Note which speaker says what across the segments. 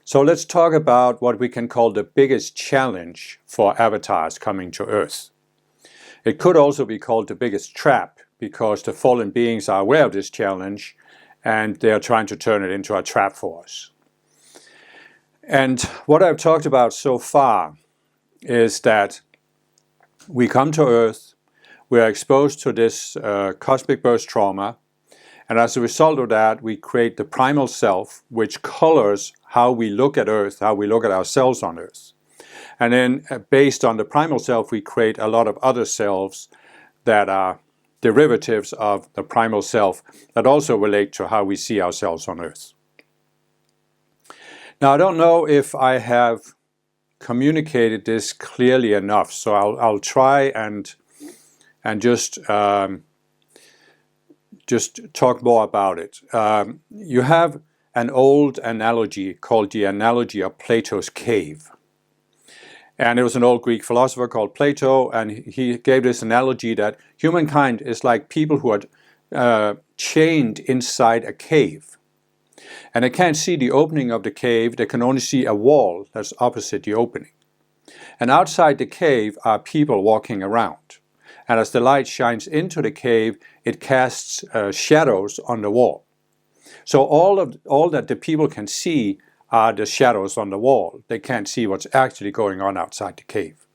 Speaker 1: So let's talk about what we can call the biggest challenge for avatars coming to Earth. It could also be called the biggest trap, because the fallen beings are aware of this challenge and they are trying to turn it into a trap for us. And what I've talked about so far is that we come to Earth, we are exposed to this cosmic burst trauma, and as a result of that, we create the primal self, which colors how we look at Earth, how we look at ourselves on Earth. And then based on the primal self, we create a lot of other selves that are derivatives of the primal self that also relate to how we see ourselves on Earth. Now, I don't know if I have communicated this clearly enough, so I'll try and just talk more about it. You have an old analogy called the analogy of Plato's cave. And it was an old Greek philosopher called Plato, and he gave this analogy that humankind is like people who are chained inside a cave. And they can't see the opening of the cave, they can only see a wall that's opposite the opening. And outside the cave are people walking around. And as the light shines into the cave, it casts shadows on the wall. So all that the people can see are the shadows on the wall. They can't see what's actually going on outside the cave.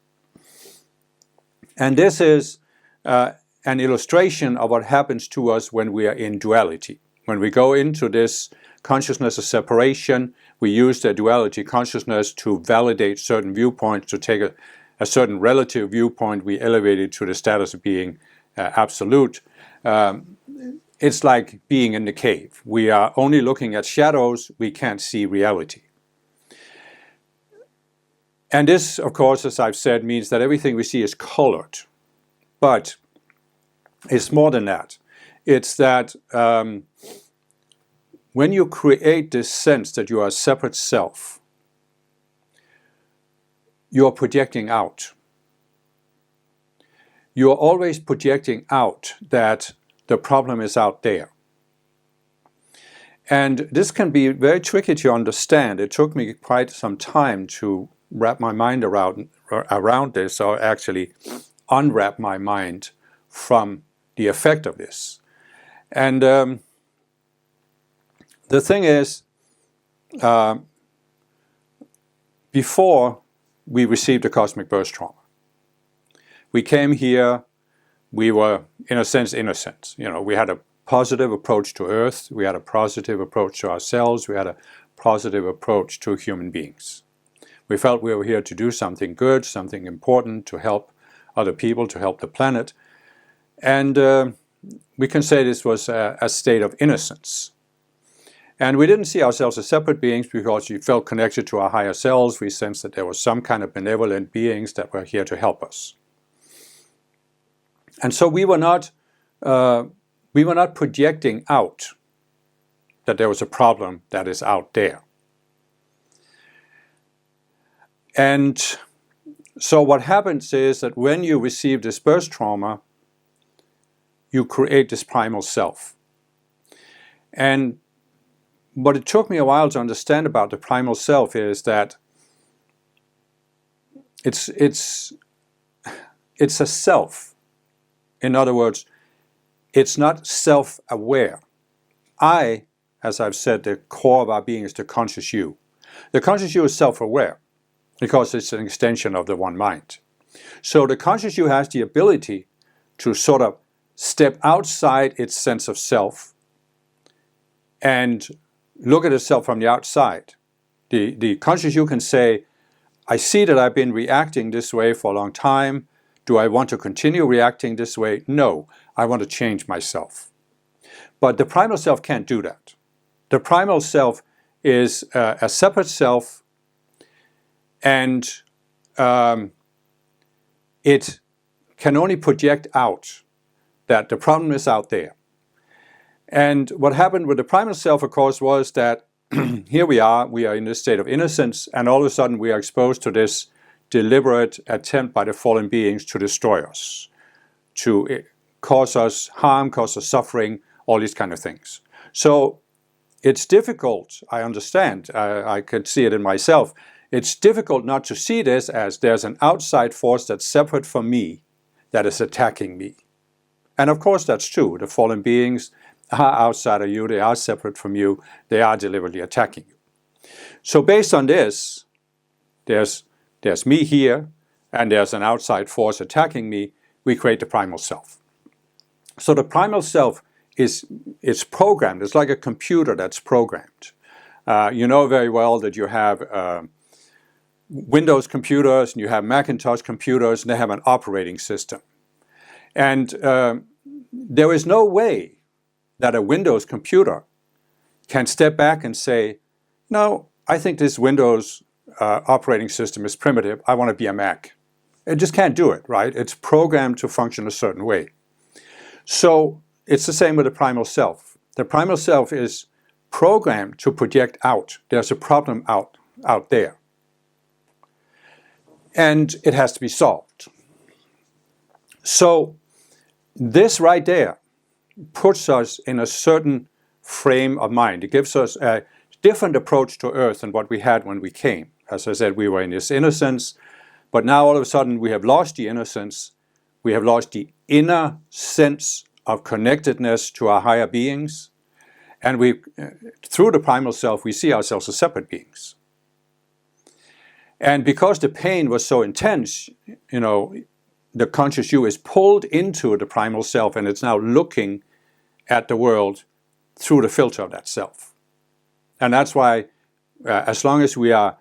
Speaker 1: And this is an illustration of what happens to us when we are in duality. When we go into this consciousness of separation, we use the duality consciousness to validate certain viewpoints, to take a certain relative viewpoint, we elevate it to the status of being absolute. It's like being in the cave. We are only looking at shadows, we can't see reality. And this, of course, as I've said, means that everything we see is colored. But it's more than that. It's that when you create this sense that you are a separate self, you are projecting out. You are always projecting out that the problem is out there. And this can be very tricky to understand. It took me quite some time to wrap my mind around this, or actually unwrap my mind from the effect of this. And the thing is, before we received the cosmic burst trauma, we came here, we were, in a sense, innocent. You know, we had a positive approach to Earth, we had a positive approach to ourselves, we had a positive approach to human beings. We felt we were here to do something good, something important, to help other people, to help the planet. And we can say this was a state of innocence. And we didn't see ourselves as separate beings because we felt connected to our higher selves. We sensed that there was some kind of benevolent beings that were here to help us. And so we were not projecting out that there was a problem that is out there. And so what happens is that when you receive this burst trauma, you create this primal self. And what it took me a while to understand about the primal self is that it's a self. In other words, it's not self-aware. I, as I've said, the core of our being is the conscious you. The conscious you is self-aware because it's an extension of the one mind. So the conscious you has the ability to sort of step outside its sense of self and look at itself from the outside. The conscious you can say, I see that I've been reacting this way for a long time. Do I want to continue reacting this way? No, I want to change myself. But the primal self can't do that. The primal self is a separate self, and it can only project out that the problem is out there. And what happened with the primal self, of course, was that here we are in this state of innocence, and all of a sudden we are exposed to this deliberate attempt by the fallen beings to destroy us, to cause us harm, cause us suffering, all these kind of things. So it's difficult, I understand, I could see it in myself, it's difficult not to see this as there's an outside force that's separate from me that is attacking me. And of course that's true. The fallen beings are outside of you, they are separate from you, they are deliberately attacking you. So based on this, there's me here, and there's an outside force attacking me. We create the primal self. So the primal self it's programmed. It's like a computer that's programmed. You know very well that you have Windows computers and you have Macintosh computers, and they have an operating system. And there is no way that a Windows computer can step back and say, no, I think this Windows operating system is primitive. I want to be a Mac. It just can't do it, right? It's programmed to function a certain way. So it's the same with the primal self. The primal self is programmed to project out. There's a problem out there. And it has to be solved. So this right there puts us in a certain frame of mind. It gives us a different approach to Earth than what we had when we came. As I said, we were in this innocence, but now all of a sudden we have lost the innocence. We have lost the inner sense of connectedness to our higher beings. And through the primal self, we see ourselves as separate beings. And because the pain was so intense, the conscious you is pulled into the primal self, and it's now looking at the world through the filter of that self. And that's why, as long as we are,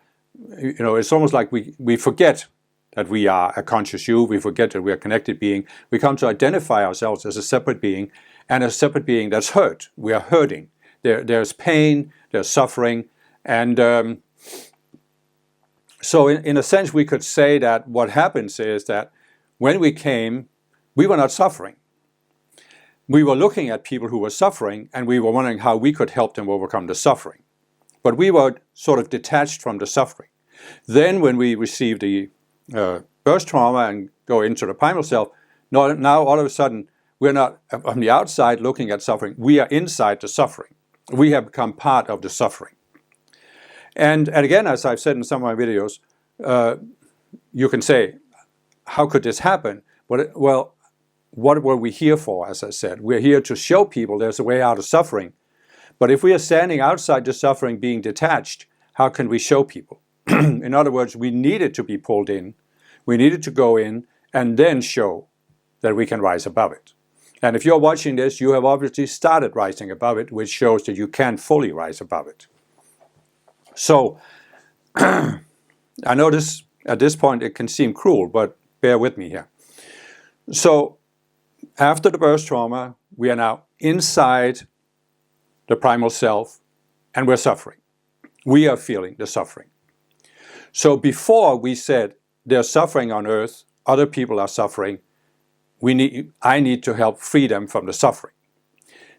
Speaker 1: it's almost like we forget that we are a conscious you, we forget that we are a connected being. We come to identify ourselves as a separate being, and a separate being that's hurt. We are hurting. There's pain, there's suffering, and so in a sense we could say that what happens is that when we came, we were not suffering. We were looking at people who were suffering, and we were wondering how we could help them overcome the suffering. But we were sort of detached from the suffering. Then when we receive the birth trauma and go into the primal self, now all of a sudden we're not on the outside looking at suffering. We are inside the suffering. We have become part of the suffering. And again, as I've said in some of my videos, you can say, how could this happen? Well, what were we here for, as I said? We're here to show people there's a way out of suffering. But if we are standing outside the suffering, being detached, how can we show people? In other words, we needed to be pulled in. We needed to go in and then show that we can rise above it. And if you're watching this, you have obviously started rising above it, which shows that you can fully rise above it. So, I know this, at this point it can seem cruel, but bear with me here. So, after the birth trauma, we are now inside the primal self, and we're suffering. We are feeling the suffering. So before we said there's suffering on earth, other people are suffering, I need to help free them from the suffering.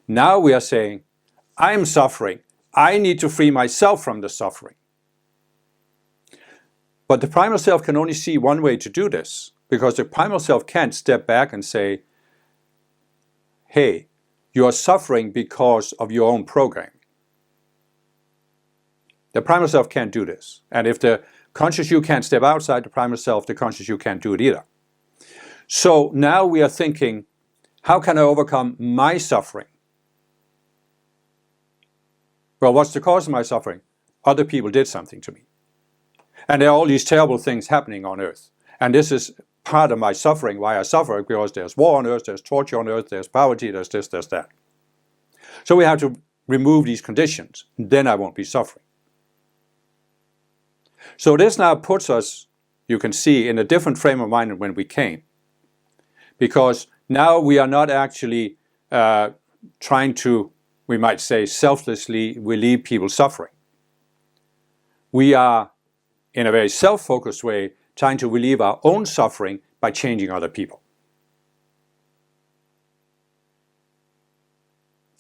Speaker 1: Now we are saying, I'm suffering, I need to free myself from the suffering. But the primal self can only see one way to do this, because the primal self can't step back and say, hey, you are suffering because of your own programming. The primal self can't do this. And if the conscious you can't step outside the primal self, the conscious you can't do it either. So now we are thinking, how can I overcome my suffering? Well, what's the cause of my suffering? Other people did something to me. And there are all these terrible things happening on earth. And this is part of my suffering, why I suffer, because there's war on earth, there's torture on earth, there's poverty, there's this, there's that. So we have to remove these conditions, then I won't be suffering. So this now puts us, you can see, in a different frame of mind than when we came. Because now we are not actually trying to, we might say, selflessly relieve people's suffering. We are, in a very self-focused way, trying to relieve our own suffering by changing other people.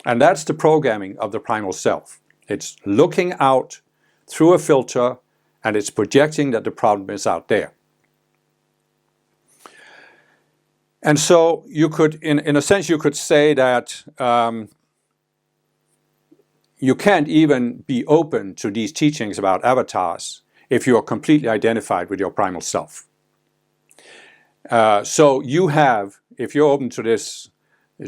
Speaker 1: And that's the programming of the primal self. It's looking out through a filter, and it's projecting that the problem is out there. And so you could, in a sense, you could say that, you can't even be open to these teachings about avatars if you are completely identified with your primal self. So you have, if you're open to this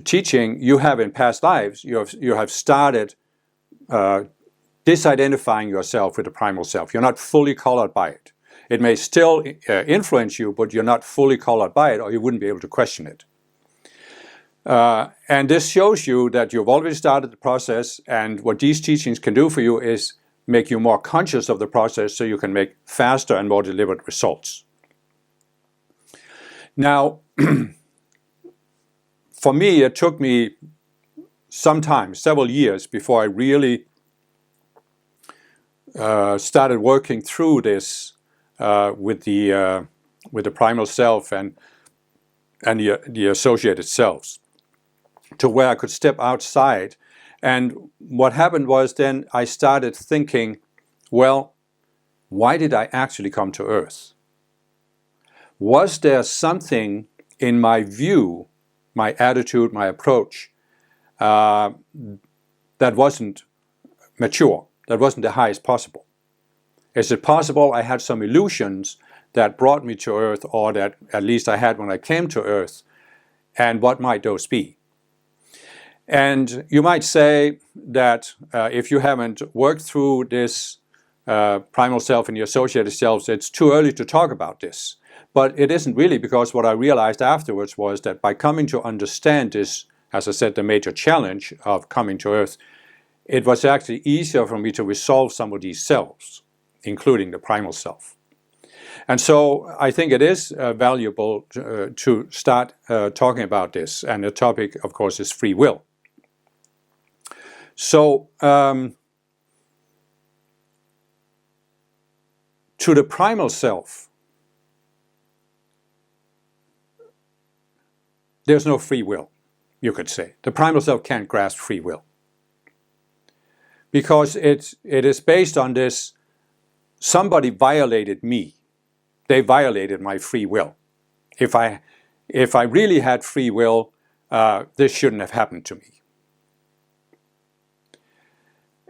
Speaker 1: teaching, you have in past lives, you have started disidentifying yourself with the primal self. You're not fully colored by it. It may still influence you, but you're not fully colored by it, or you wouldn't be able to question it. And this shows you that you've already started the process, and what these teachings can do for you is make you more conscious of the process so you can make faster and more deliberate results. Now, for me, it took me several years, before I really started working through this with the primal self and the associated selves, to where I could step outside. And what happened was, then I started thinking, well, why did I actually come to Earth? Was there something in my view, my attitude, my approach, that wasn't mature, that wasn't the highest possible? Is it possible I had some illusions that brought me to Earth, or that at least I had when I came to Earth? And what might those be? And you might say that if you haven't worked through this primal self and the associated selves, it's too early to talk about this. But it isn't really, because what I realized afterwards was that by coming to understand this, as I said, the major challenge of coming to Earth, it was actually easier for me to resolve some of these selves, including the primal self. And so I think it is valuable to start talking about this. And the topic, of course, is free will. So, to the primal self, there's no free will, you could say. The primal self can't grasp free will, because it is based on this: somebody violated me. They violated my free will. If I really had free will, this shouldn't have happened to me.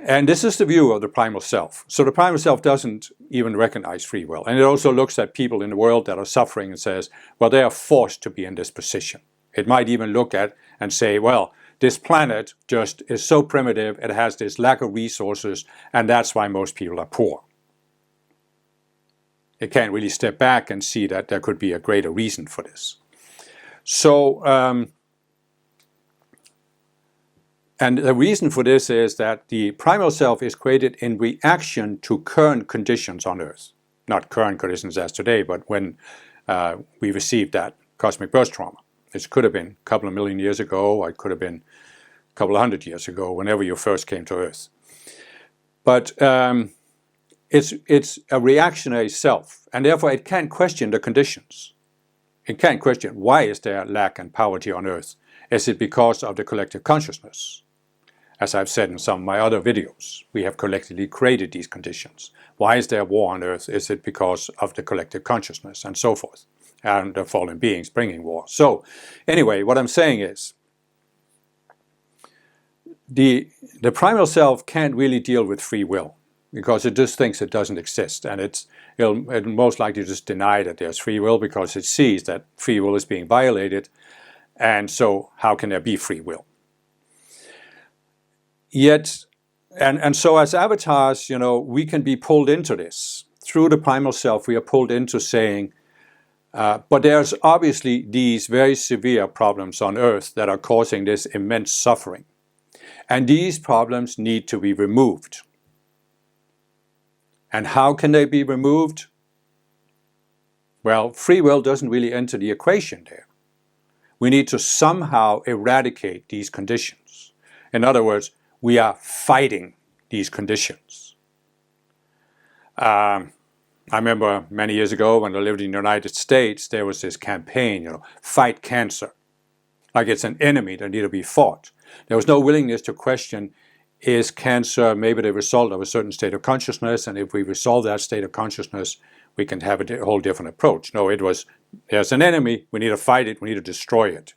Speaker 1: And this is the view of the primal self. So the primal self doesn't even recognize free will. And it also looks at people in the world that are suffering and says, well, they are forced to be in this position. It might even look at and say, well, this planet just is so primitive, it has this lack of resources, and that's why most people are poor. It can't really step back and see that there could be a greater reason for this. So, and the reason for this is that the primal self is created in reaction to current conditions on Earth. Not current conditions as today, but when we received that cosmic birth trauma. It could have been a couple of million years ago, or it could have been a couple of hundred years ago, whenever you first came to Earth. But it's a reactionary self, and therefore it can't question the conditions. It can't question, why is there lack and poverty on Earth? Is it because of the collective consciousness? As I've said in some of my other videos, we have collectively created these conditions. Why is there war on Earth? Is it because of the collective consciousness, and so forth, and the fallen beings bringing war? So anyway, what I'm saying is, the primal self can't really deal with free will, because it just thinks it doesn't exist, and it'll most likely just deny that there's free will, because it sees that free will is being violated, and so how can there be free will? Yet, and so as avatars, we can be pulled into this. Through the primal self, we are pulled into saying, but there's obviously these very severe problems on Earth that are causing this immense suffering. And these problems need to be removed. And how can they be removed? Well, free will doesn't really enter the equation there. We need to somehow eradicate these conditions. In other words, we are fighting these conditions. I remember many years ago when I lived in the United States, there was this campaign, fight cancer. Like it's an enemy that needs to be fought. There was no willingness to question, is cancer maybe the result of a certain state of consciousness? And if we resolve that state of consciousness, we can have a whole different approach. No, it was, there's an enemy, we need to fight it, we need to destroy it.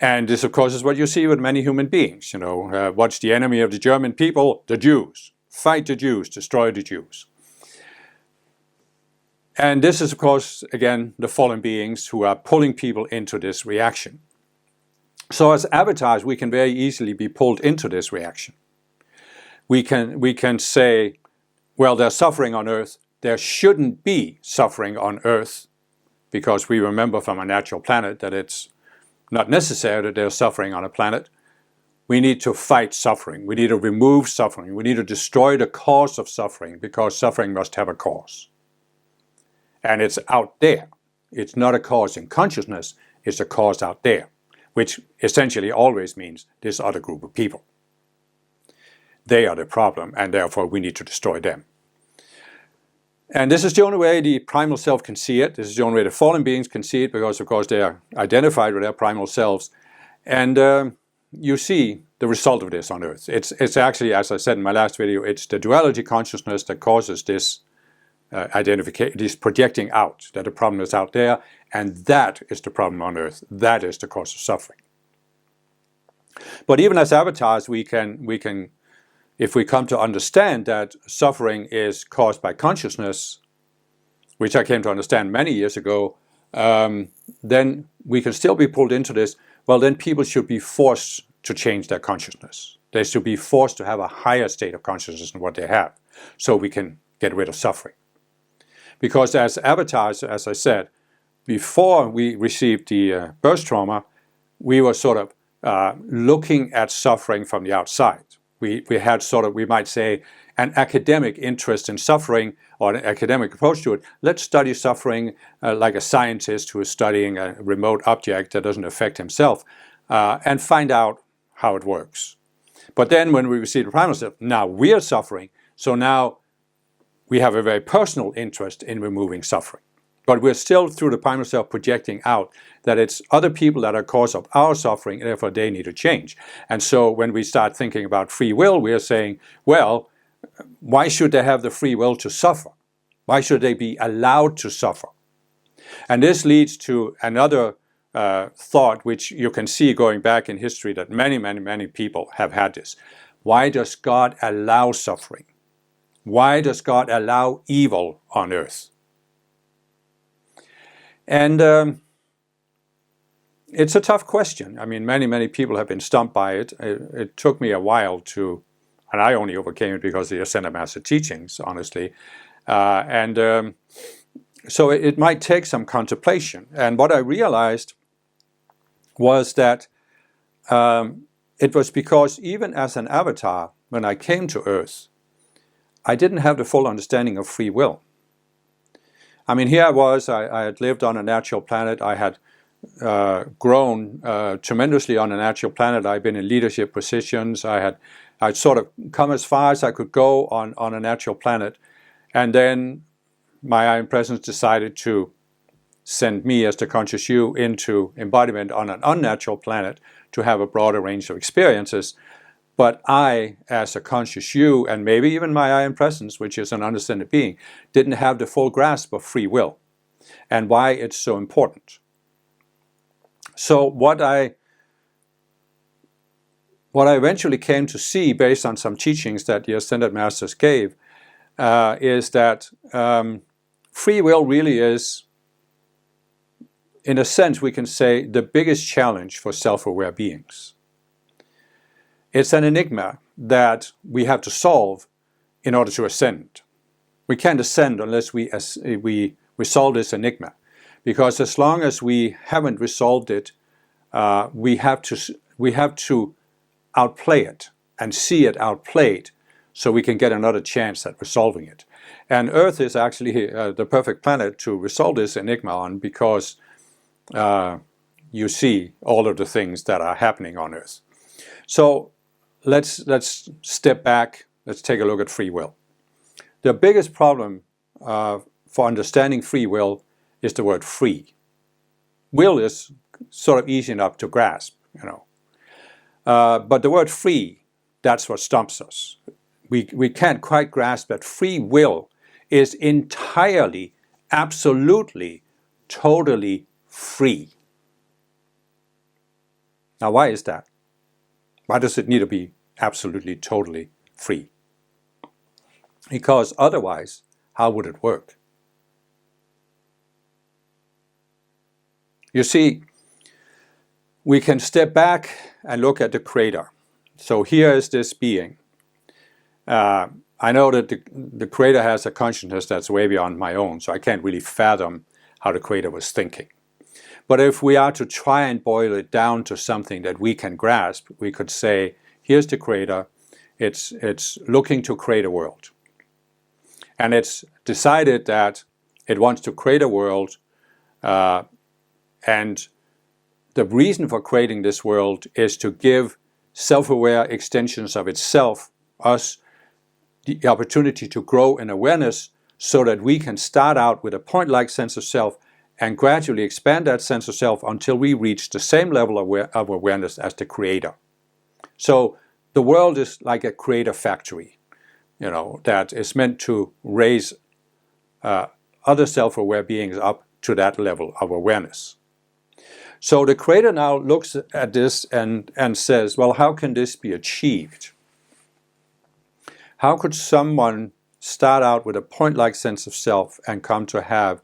Speaker 1: And this, of course, is what you see with many human beings. What's the enemy of the German people? The Jews. Fight the Jews, destroy the Jews. And this is, of course, again, the fallen beings who are pulling people into this reaction. So as avatars, we can very easily be pulled into this reaction. We can say, well, there's suffering on Earth. There shouldn't be suffering on Earth, because we remember from a natural planet that it's not necessary that there's suffering on a planet. We need to fight suffering. We need to remove suffering. We need to destroy the cause of suffering, because suffering must have a cause. And it's out there. It's not a cause in consciousness, it's a cause out there, which essentially always means this other group of people. They are the problem, and therefore we need to destroy them. And this is the only way the primal self can see it. This is the only way the fallen beings can see it, because of course they are identified with their primal selves. And you see the result of this on Earth. It's actually, as I said in my last video, it's the duality consciousness that causes this identification, this projecting out, that the problem is out there, and that is the problem on Earth. That is the cause of suffering. But even as avatars, we can, if we come to understand that suffering is caused by consciousness, which I came to understand many years ago, then we can still be pulled into this. Well, then people should be forced to change their consciousness. They should be forced to have a higher state of consciousness than what they have, so we can get rid of suffering. Because as avatars, as I said, before we received the birth trauma, we were sort of looking at suffering from the outside. We had sort of, we might say, an academic interest in suffering, or an academic approach to it. Let's study suffering like a scientist who is studying a remote object that doesn't affect himself, and find out how it works. But then when we receive the primal self, now we are suffering, so now we have a very personal interest in removing suffering. But we're still, through the primal self, projecting out that it's other people that are cause of our suffering, and therefore they need to change. And so when we start thinking about free will, we are saying, well, why should they have the free will to suffer? Why should they be allowed to suffer? And this leads to another thought, which you can see going back in history, that many people have had this. Why does God allow suffering? Why does God allow evil on Earth? And it's a tough question. I mean, many people have been stumped by it. It took me a while to, and I only overcame it because of the Ascended Master teachings, honestly. So it might take some contemplation. And what I realized was that it was because even as an avatar, when I came to Earth, I didn't have the full understanding of free will. I mean, here I was, I had lived on a natural planet, I had grown tremendously on a natural planet, I'd been in leadership positions, I'd sort of come as far as I could go on a natural planet, and then my Iron Presence decided to send me as the conscious you into embodiment on an unnatural planet to have a broader range of experiences. But I, as a conscious you, and maybe even my Iron Presence, which is an understanding being, didn't have the full grasp of free will and why it's so important. So what I eventually came to see, based on some teachings that the Ascended Masters gave, is that free will really is, in a sense, we can say, the biggest challenge for self-aware beings. It's an enigma that we have to solve in order to ascend. We can't ascend unless we solve this enigma, because as long as we haven't resolved it, we have to outplay it and see it outplayed, so we can get another chance at resolving it. And Earth is actually the perfect planet to resolve this enigma on, because you see all of the things that are happening on Earth. So let's step back. Let's take a look at free will. The biggest problem for understanding free will is the word free. Will is sort of easy enough to grasp, but the word free, that's what stumps us. We can't quite grasp that free will is entirely, absolutely, totally free. Now, why is that? Why does it need to be absolutely, totally free? Because otherwise, how would it work? You see, we can step back and look at the Creator. So here is this being. I know that the Creator has a consciousness that's way beyond my own, so I can't really fathom how the Creator was thinking. But if we are to try and boil it down to something that we can grasp, we could say, here's the Creator. It's looking to create a world. And it's decided that it wants to create a world, and the reason for creating this world is to give self-aware extensions of itself, us, the opportunity to grow in awareness so that we can start out with a point-like sense of self and gradually expand that sense of self until we reach the same level of awareness as the Creator. So the world is like a creator factory, that is meant to raise other self-aware beings up to that level of awareness. So the Creator now looks at this and says, well, how can this be achieved? How could someone start out with a point-like sense of self and come to have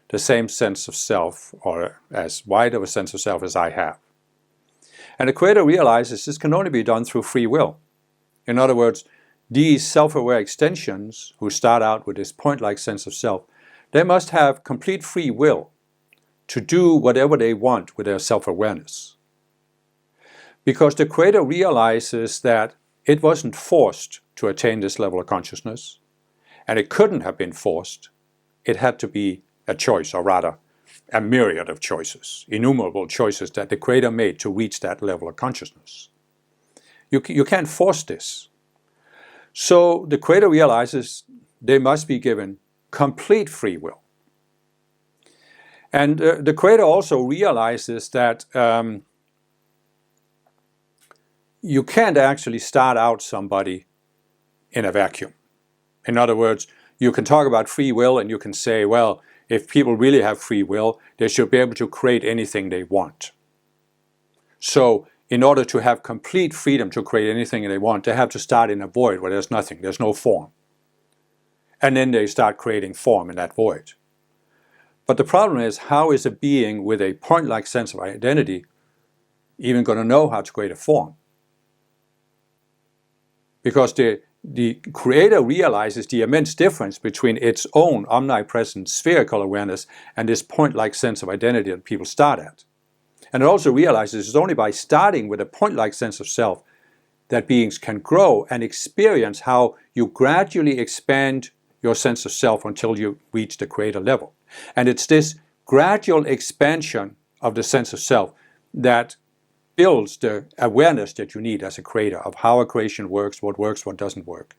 Speaker 1: the same sense of self, or as wide of a sense of self as I have? And the Creator realizes this can only be done through free will. In other words, these self-aware extensions who start out with this point-like sense of self, they must have complete free will to do whatever they want with their self-awareness. Because the Creator realizes that it wasn't forced to attain this level of consciousness, and it couldn't have been forced. It had to be a choice, or rather, a myriad of choices, innumerable choices that the Creator made to reach that level of consciousness. You can't force this. So the Creator realizes they must be given complete free will. And the Creator also realizes that you can't actually start out somebody in a vacuum. In other words, you can talk about free will and you can say, well, if people really have free will, they should be able to create anything they want. So in order to have complete freedom to create anything they want, they have to start in a void where there's nothing, there's no form. And then they start creating form in that void. But the problem is, how is a being with a point-like sense of identity even going to know how to create a form? Because the Creator realizes the immense difference between its own omnipresent spherical awareness and this point-like sense of identity that people start at. And it also realizes it's only by starting with a point-like sense of self that beings can grow and experience how you gradually expand your sense of self until you reach the Creator level. And it's this gradual expansion of the sense of self that builds the awareness that you need as a creator of how a creation works, what doesn't work.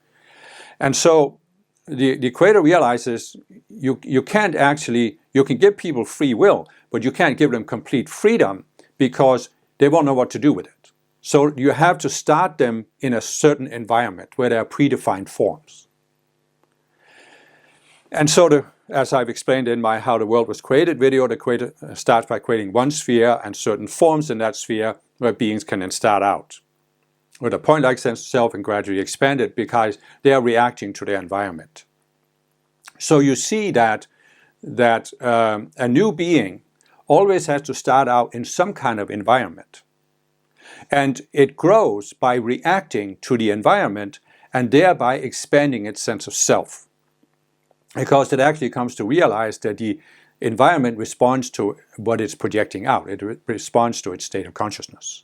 Speaker 1: And so the Creator realizes you can't actually, you can give people free will, but you can't give them complete freedom because they won't know what to do with it. So you have to start them in a certain environment where there are predefined forms. And so as I've explained in my How the World Was Created video, the Creator starts by creating one sphere and certain forms in that sphere where beings can then start out with a point-like sense of self and gradually expand it because they are reacting to their environment. So you see that a new being always has to start out in some kind of environment. And it grows by reacting to the environment and thereby expanding its sense of self. Because it actually comes to realize that the environment responds to what it's projecting out. It responds to its state of consciousness.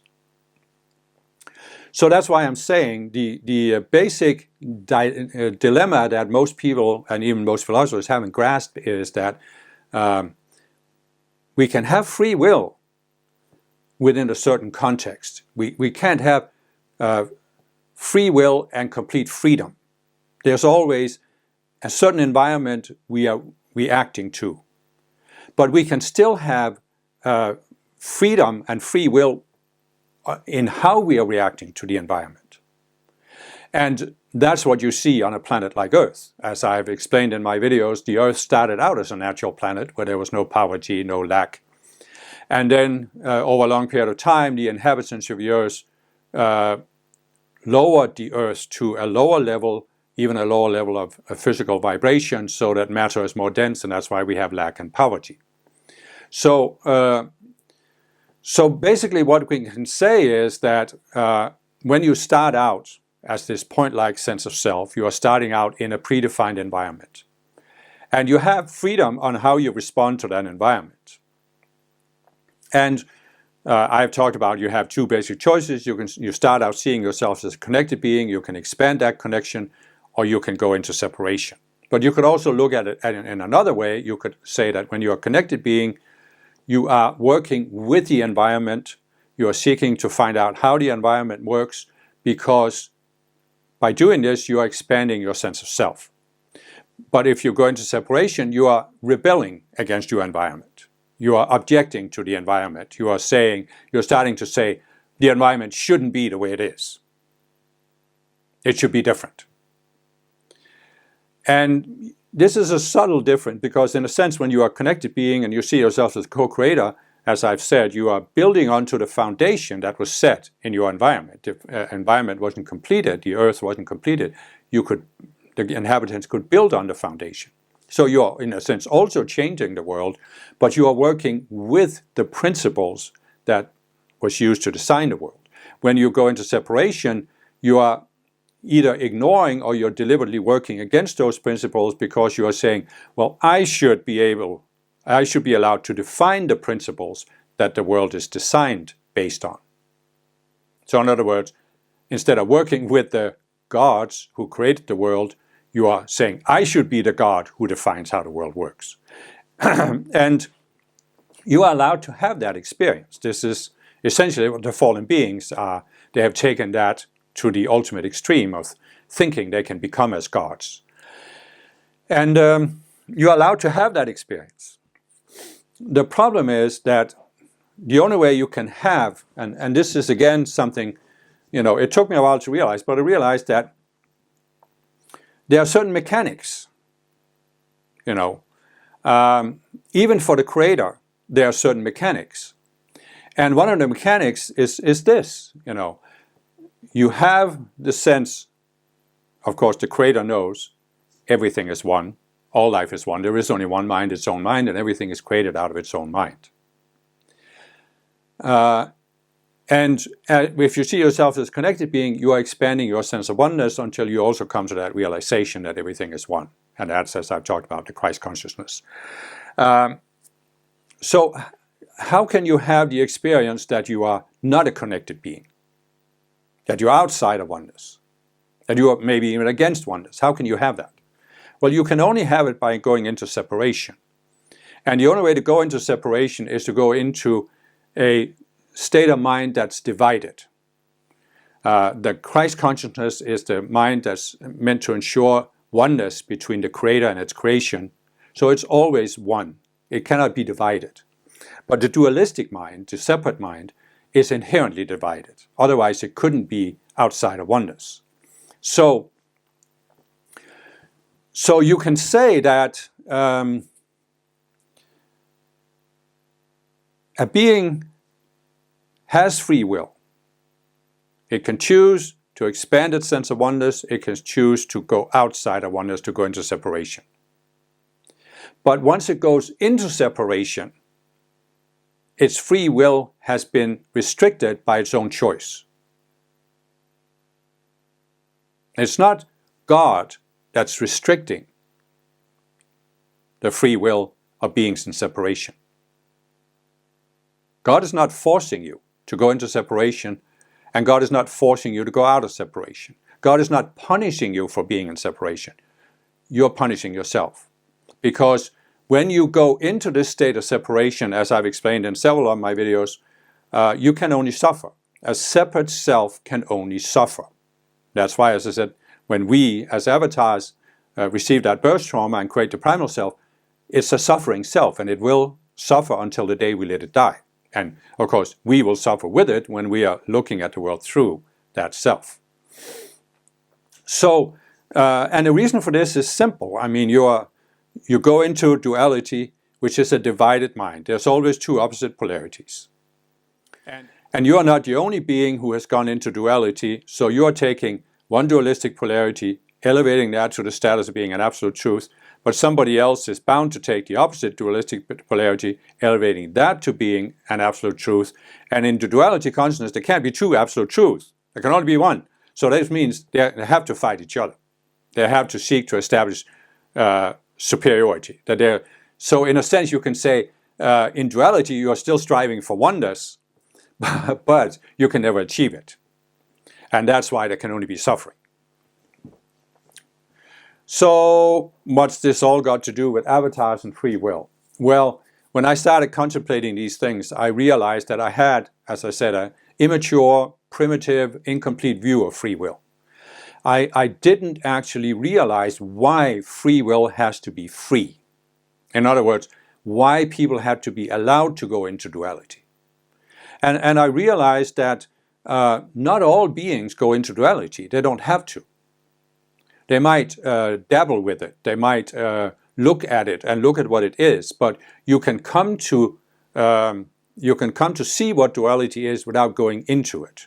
Speaker 1: So that's why I'm saying the basic dilemma that most people and even most philosophers haven't grasped is that we can have free will within a certain context. We can't have free will and complete freedom. There's always a certain environment we are reacting to. But we can still have freedom and free will in how we are reacting to the environment. And that's what you see on a planet like Earth. As I've explained in my videos, the Earth started out as a natural planet where there was no poverty, no lack. And then over a long period of time, the inhabitants of the Earth lowered the Earth to a lower level, even a lower level of physical vibration, so that matter is more dense, and that's why we have lack and poverty. So, so basically what we can say is that when you start out as this point-like sense of self, you are starting out in a predefined environment. And you have freedom on how you respond to that environment. And I've talked about you have two basic choices. You start out seeing yourself as a connected being. You can expand that connection, or you can go into separation. But you could also look at it in another way. You could say that when you are a connected being, you are working with the environment. You are seeking to find out how the environment works, because by doing this, you are expanding your sense of self. But if you go into separation, you are rebelling against your environment. You are objecting to the environment. You're starting to say, the environment shouldn't be the way it is. It should be different. And this is a subtle difference, because in a sense, when you are a connected being and you see yourself as a co-creator, as I've said, you are building onto the foundation that was set in your environment. If environment wasn't completed, the Earth wasn't completed, the inhabitants could build on the foundation. So you are, in a sense, also changing the world, but you are working with the principles that was used to design the world. When you go into separation, you are either ignoring or you're deliberately working against those principles, because you are saying, well, I should be allowed to define the principles that the world is designed based on. So in other words, instead of working with the gods who created the world, you are saying, I should be the God who defines how the world works. And you are allowed to have that experience. This is essentially what the fallen beings are. They have taken that to the ultimate extreme of thinking they can become as gods. And you are allowed to have that experience. The problem is that the only way you can have, and this is again something, it took me a while to realize, but I realized that there are certain mechanics, even for the creator, there are certain mechanics. And one of the mechanics is this, you have the sense, of course, the creator knows everything is one, all life is one. There is only one mind, its own mind, and everything is created out of its own mind. And if you see yourself as a connected being, you are expanding your sense of oneness until you also come to that realization that everything is one. And that's, as I've talked about, the Christ consciousness. So how can you have the experience that you are not a connected being? That you're outside of oneness? That you are maybe even against oneness? How can you have that? Well, you can only have it by going into separation. And the only way to go into separation is to go into a state of mind that's divided. The Christ consciousness is the mind that's meant to ensure oneness between the creator and its creation. So it's always one. It cannot be divided. But the dualistic mind, the separate mind, is inherently divided. Otherwise, it couldn't be outside of oneness. So you can say that a being has free will. It can choose to expand its sense of oneness. It can choose to go outside of oneness, to go into separation. But once it goes into separation, its free will has been restricted by its own choice. It's not God that's restricting the free will of beings in separation. God is not forcing you to go into separation, and God is not forcing you to go out of separation. God is not punishing you for being in separation. You're punishing yourself. Because when you go into this state of separation, as I've explained in several of my videos, you can only suffer. A separate self can only suffer. That's why, as I said, when we, as avatars, receive that birth trauma and create the primal self, it's a suffering self, and it will suffer until the day we let it die. And of course, we will suffer with it when we are looking at the world through that self. So, and the reason for this is simple. I mean, you go into duality which is a divided mind. There's always two opposite polarities. And you are not the only being who has gone into duality, so you are taking one dualistic polarity, elevating that to the status of being an absolute truth, but somebody else is bound to take the opposite dualistic polarity, elevating that to being an absolute truth. And in the duality consciousness, there can't be two absolute truths. There can only be one. So that means they have to fight each other. They have to seek to establish superiority. So in a sense, you can say, in duality, you are still striving for oneness, but you can never achieve it. And that's why there can only be suffering. So what's this all got to do with avatars and free will? Well, when I started contemplating these things, I realized that I had, as I said, an immature, primitive, incomplete view of free will. I didn't actually realize why free will has to be free. In other words, why people had to be allowed to go into duality. And I realized that not all beings go into duality. They don't have to. They might dabble with it. They might look at it and look at what it is. But you can come to see what duality is without going into it.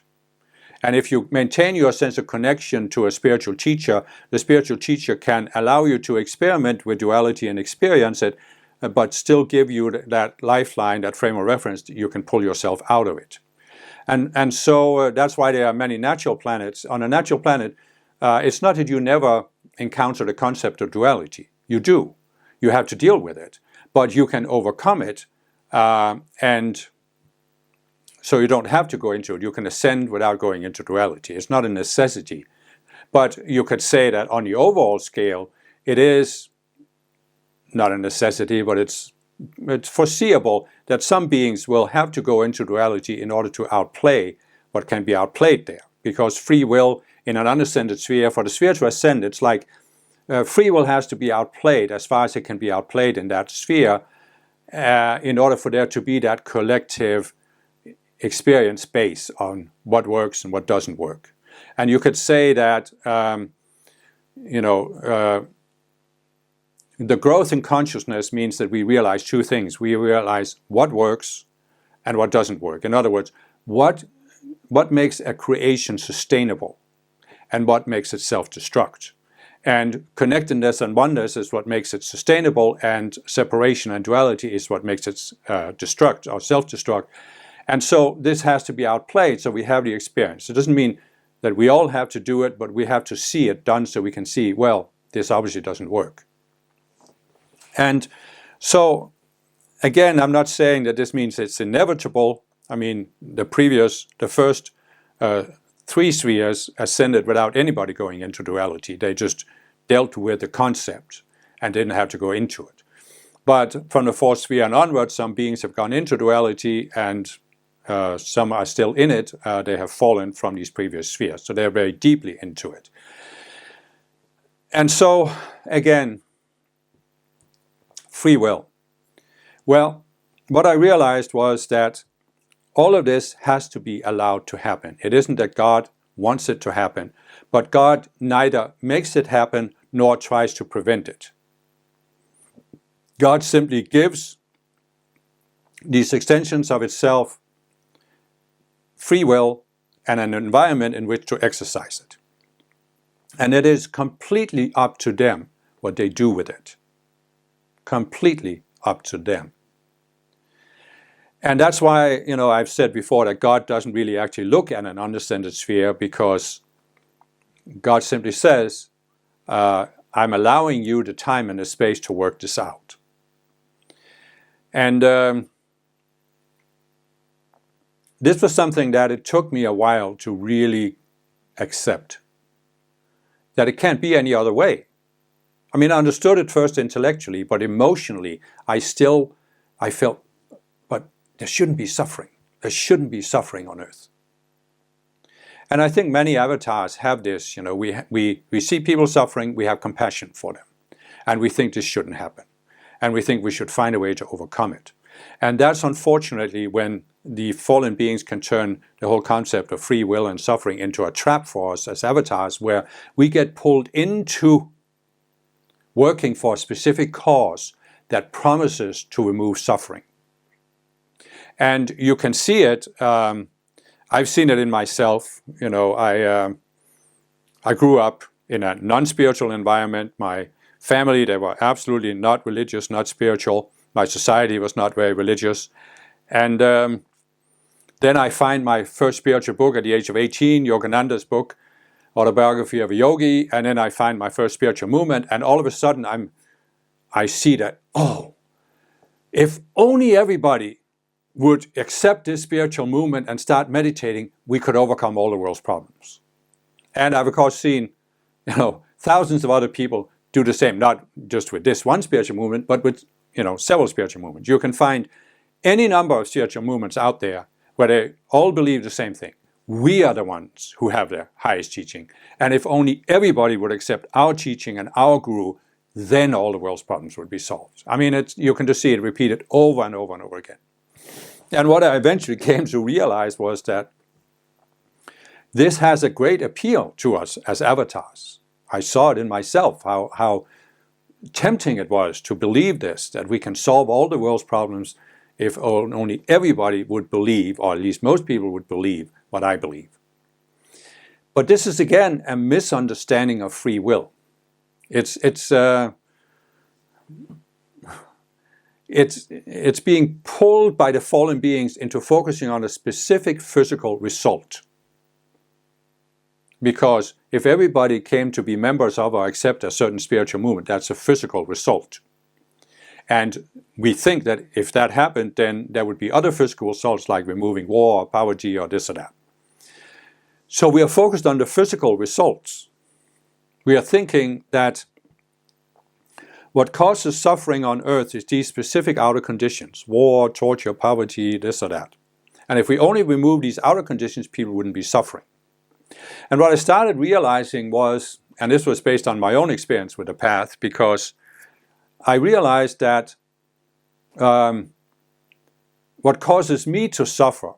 Speaker 1: And if you maintain your sense of connection to a spiritual teacher, the spiritual teacher can allow you to experiment with duality and experience it, but still give you that lifeline, that frame of reference, you can pull yourself out of it. And so that's why there are many natural planets. On a natural planet, it's not that you never encounter the concept of duality. You do. You have to deal with it. But you can overcome it, and so you don't have to go into it. You can ascend without going into duality. It's not a necessity. But you could say that on the overall scale, it is not a necessity, but it's foreseeable that some beings will have to go into duality in order to outplay what can be outplayed there. Because free will in an unascended sphere, for the sphere to ascend, it's like free will has to be outplayed as far as it can be outplayed in that sphere in order for there to be that collective experience base on what works and what doesn't work. And you could say that, the growth in consciousness means that we realize two things. We realize what works and what doesn't work. In other words, what makes a creation sustainable and what makes it self-destruct. And connectedness and oneness is what makes it sustainable, and separation and duality is what makes it destruct or self-destruct. And so this has to be outplayed so we have the experience. It doesn't mean that we all have to do it, but we have to see it done so we can see, well, this obviously doesn't work. And so, again, I'm not saying that this means it's inevitable. I mean, the first three spheres ascended without anybody going into duality. They just dealt with the concept and didn't have to go into it. But from the fourth sphere and onwards, some beings have gone into duality, and some are still in it. They have fallen from these previous spheres. So they're very deeply into it. And so, again, free will. Well, what I realized was that all of this has to be allowed to happen. It isn't that God wants it to happen, but God neither makes it happen nor tries to prevent it. God simply gives these extensions of itself free will and an environment in which to exercise it. And it is completely up to them what they do with it. Completely up to them. And that's why, I've said before that God doesn't really actually look at an undescended sphere, because God simply says, I'm allowing you the time and the space to work this out. And this was something that it took me a while to really accept. That it can't be any other way. I mean, I understood it first intellectually, but emotionally, I felt, but there shouldn't be suffering. There shouldn't be suffering on earth. And I think many avatars have this, we see people suffering, we have compassion for them. And we think this shouldn't happen. And we think we should find a way to overcome it. And that's unfortunately when the fallen beings can turn the whole concept of free will and suffering into a trap for us as avatars, where we get pulled into working for a specific cause that promises to remove suffering. And you can see it. I've seen it in myself. You know, I grew up in a non-spiritual environment. My family, they were absolutely not religious, not spiritual. My society was not very religious. And then I find my first spiritual book at the age of 18, Yogananda's book, Autobiography of a Yogi, and then I find my first spiritual movement, and all of a sudden I see that, oh, if only everybody would accept this spiritual movement and start meditating, we could overcome all the world's problems. And I've of course seen, you know, thousands of other people do the same, not just with this one spiritual movement, but with, you know, several spiritual movements. You can find any number of spiritual movements out there where they all believe the same thing. We are the ones who have the highest teaching. And if only everybody would accept our teaching and our guru, then all the world's problems would be solved. I mean, you can just see it repeated over and over and over again. And what I eventually came to realize was that this has a great appeal to us as avatars. I saw it in myself, how tempting it was to believe this, that we can solve all the world's problems if only everybody would believe, or at least most people would believe, what I believe. But this is again a misunderstanding of free will. It's being pulled by the fallen beings into focusing on a specific physical result. Because if everybody came to be members of or accept a certain spiritual movement, that's a physical result. And we think that if that happened, then there would be other physical results like removing war or poverty or this or that. So we are focused on the physical results. We are thinking that what causes suffering on earth is these specific outer conditions, war, torture, poverty, this or that. And if we only remove these outer conditions, people wouldn't be suffering. And what I started realizing was, and this was based on my own experience with the path, because I realized that what causes me to suffer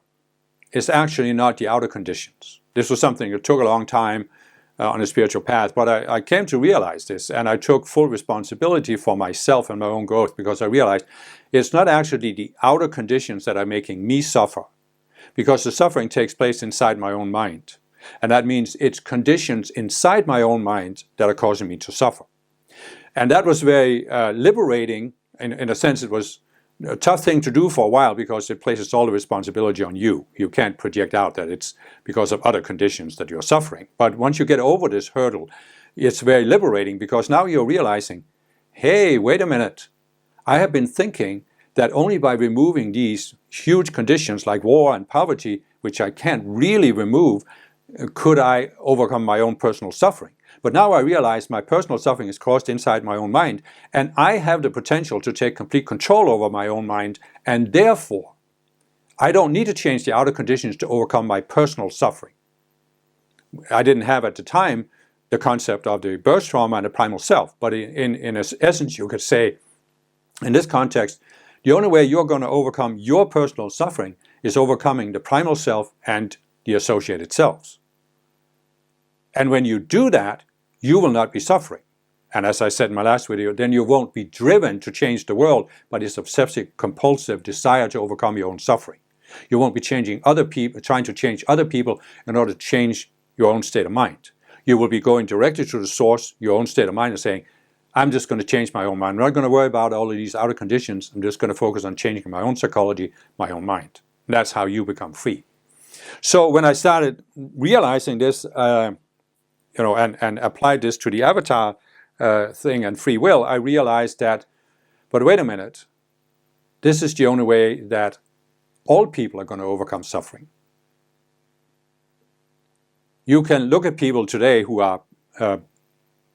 Speaker 1: is actually not the outer conditions. This was something that took a long time on a spiritual path, but I came to realize this, and I took full responsibility for myself and my own growth, because I realized it's not actually the outer conditions that are making me suffer, because the suffering takes place inside my own mind. And that means it's conditions inside my own mind that are causing me to suffer. And that was very liberating. In a sense, it was a tough thing to do for a while, because it places all the responsibility on you. You can't project out that it's because of other conditions that you're suffering. But once you get over this hurdle, it's very liberating, because now you're realizing, hey, wait a minute. I have been thinking that only by removing these huge conditions like war and poverty, which I can't really remove, could I overcome my own personal suffering. But now I realize my personal suffering is caused inside my own mind, and I have the potential to take complete control over my own mind, and therefore I don't need to change the outer conditions to overcome my personal suffering. I didn't have at the time the concept of the birth trauma and the primal self, but in essence you could say, in this context, the only way you're going to overcome your personal suffering is overcoming the primal self and the associated selves. And when you do that, you will not be suffering. And as I said in my last video, then you won't be driven to change the world by this obsessive, compulsive desire to overcome your own suffering. You won't be changing other people, trying to change other people in order to change your own state of mind. You will be going directly to the source, your own state of mind, and saying, I'm just going to change my own mind. I'm not going to worry about all of these outer conditions. I'm just going to focus on changing my own psychology, my own mind. And that's how you become free. So when I started realizing this, and applied this to the avatar thing and free will, I realized that, but wait a minute, this is the only way that all people are going to overcome suffering. You can look at people today who are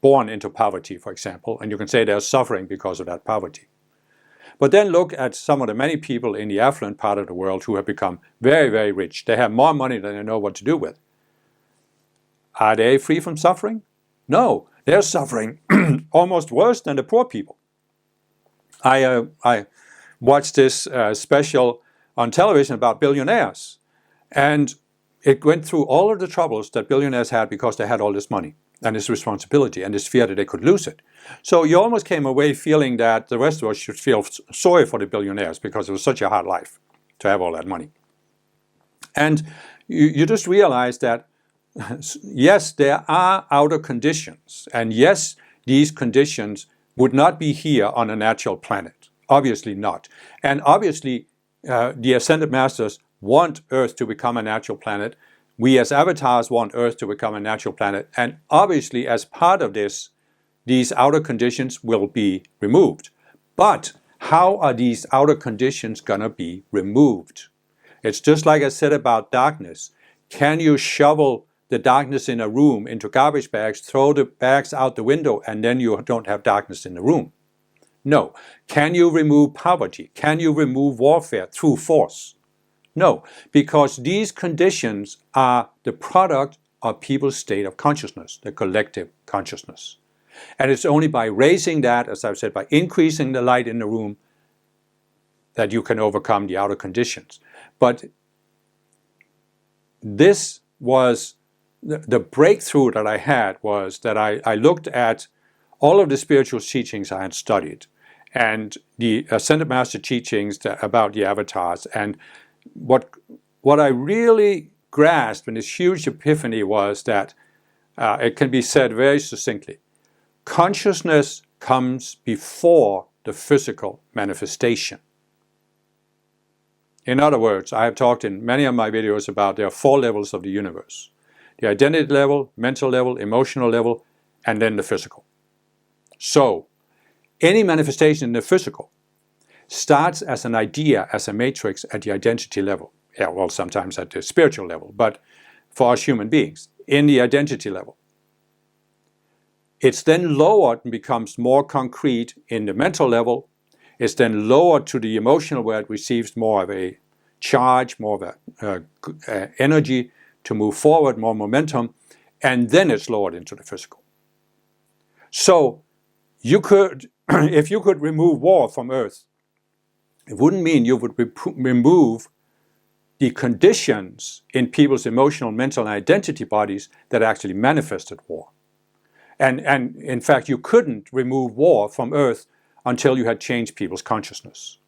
Speaker 1: born into poverty, for example, and you can say they're suffering because of that poverty. But then look at some of the many people in the affluent part of the world who have become very, very rich. They have more money than they know what to do with. Are they free from suffering? No, they're suffering almost worse than the poor people. I watched this special on television about billionaires, and it went through all of the troubles that billionaires had because they had all this money. and this responsibility and this fear that they could lose it. So you almost came away feeling that the rest of us should feel sorry for the billionaires because it was such a hard life to have all that money. And you just realize that, yes, there are outer conditions, and yes, these conditions would not be here on a natural planet. Obviously not. And obviously, the Ascended Masters want Earth to become a natural planet. We as avatars want Earth to become a natural planet. And obviously, as part of this, these outer conditions will be removed. But how are these outer conditions going to be removed? It's just like I said about darkness. Can you shovel the darkness in a room into garbage bags, throw the bags out the window, and then you don't have darkness in the room? No. Can you remove poverty? Can you remove warfare through force? No, because these conditions are the product of people's state of consciousness, the collective consciousness. And it's only by raising that, as I've said, by increasing the light in the room, that you can overcome the outer conditions. But this was the breakthrough that I had, was that I looked at all of the spiritual teachings I had studied and the Ascended Master teachings about the avatars. And what I really grasped in this huge epiphany was that it can be said very succinctly: consciousness comes before the physical manifestation. In other words, I have talked in many of my videos about there are 4 levels of the universe: the identity level, mental level, emotional level, and then the physical. So, any manifestation in the physical starts as an idea, as a matrix at the identity level. Yeah, well, sometimes at the spiritual level, but for us human beings, in the identity level. It's then lowered and becomes more concrete in the mental level. It's then lowered to the emotional, where it receives more of a charge, more of a energy to move forward, more momentum, and then it's lowered into the physical. So you could, if you could remove war from Earth, it wouldn't mean you would remove the conditions in people's emotional, mental, and identity bodies that actually manifested war. And in fact, you couldn't remove war from Earth until you had changed people's consciousness.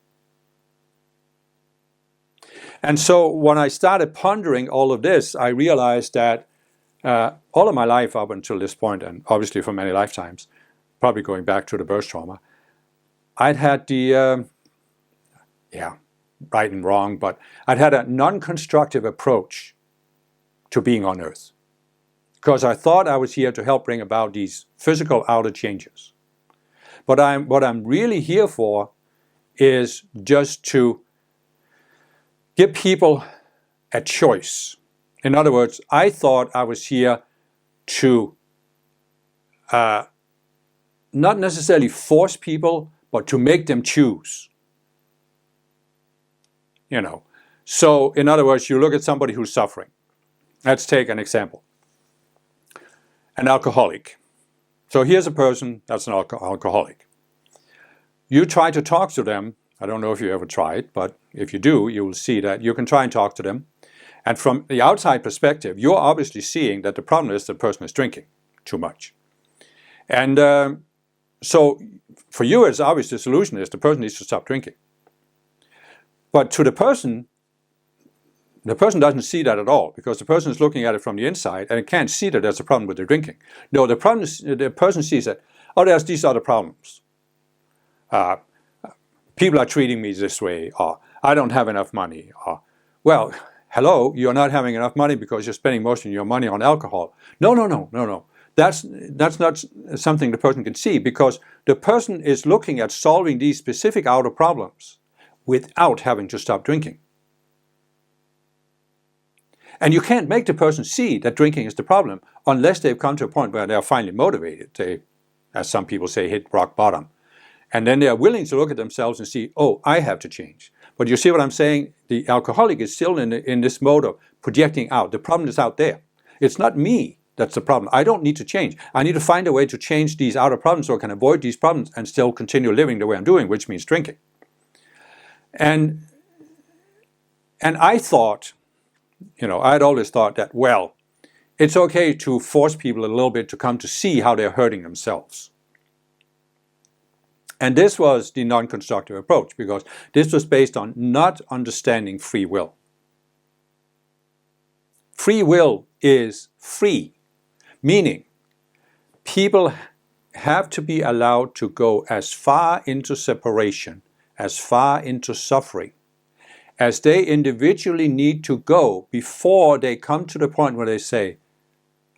Speaker 1: And so when I started pondering all of this, I realized that all of my life up until this point, and obviously for many lifetimes, probably going back to the birth trauma, I'd had the, right and wrong, but I'd had a non-constructive approach to being on Earth, because I thought I was here to help bring about these physical outer changes. But what I'm really here for is just to give people a choice. In other words, I thought I was here to not necessarily force people, but to make them choose. So in other words, you look at somebody who's suffering. Let's take an example. An alcoholic. So here's a person that's an alcoholic. You try to talk to them. I don't know if you ever tried, but if you do, you will see that you can try and talk to them. And from the outside perspective, you're obviously seeing that the problem is the person is drinking too much. And so for you, it's obvious the solution is the person needs to stop drinking. But to the person doesn't see that at all, because the person is looking at it from the inside and it can't see that there's a problem with the drinking. No, the person sees that, there's these other problems. People are treating me this way, or I don't have enough money, or, well, hello, you're not having enough money because you're spending most of your money on alcohol. No. That's not something the person can see, because the person is looking at solving these specific outer problems without having to stop drinking. And you can't make the person see that drinking is the problem unless they've come to a point where they are finally motivated. They, as some people say, hit rock bottom. And then they are willing to look at themselves and see, I have to change. But you see what I'm saying? The alcoholic is still in this mode of projecting out. The problem is out there. It's not me that's the problem. I don't need to change. I need to find a way to change these outer problems so I can avoid these problems and still continue living the way I'm doing, which means drinking. And I thought, I had always thought that, well, it's okay to force people a little bit to come to see how they're hurting themselves. And this was the non-constructive approach, because this was based on not understanding free will. Free will is free, meaning people have to be allowed to go as far into separation, as far into suffering, as they individually need to go before they come to the point where they say,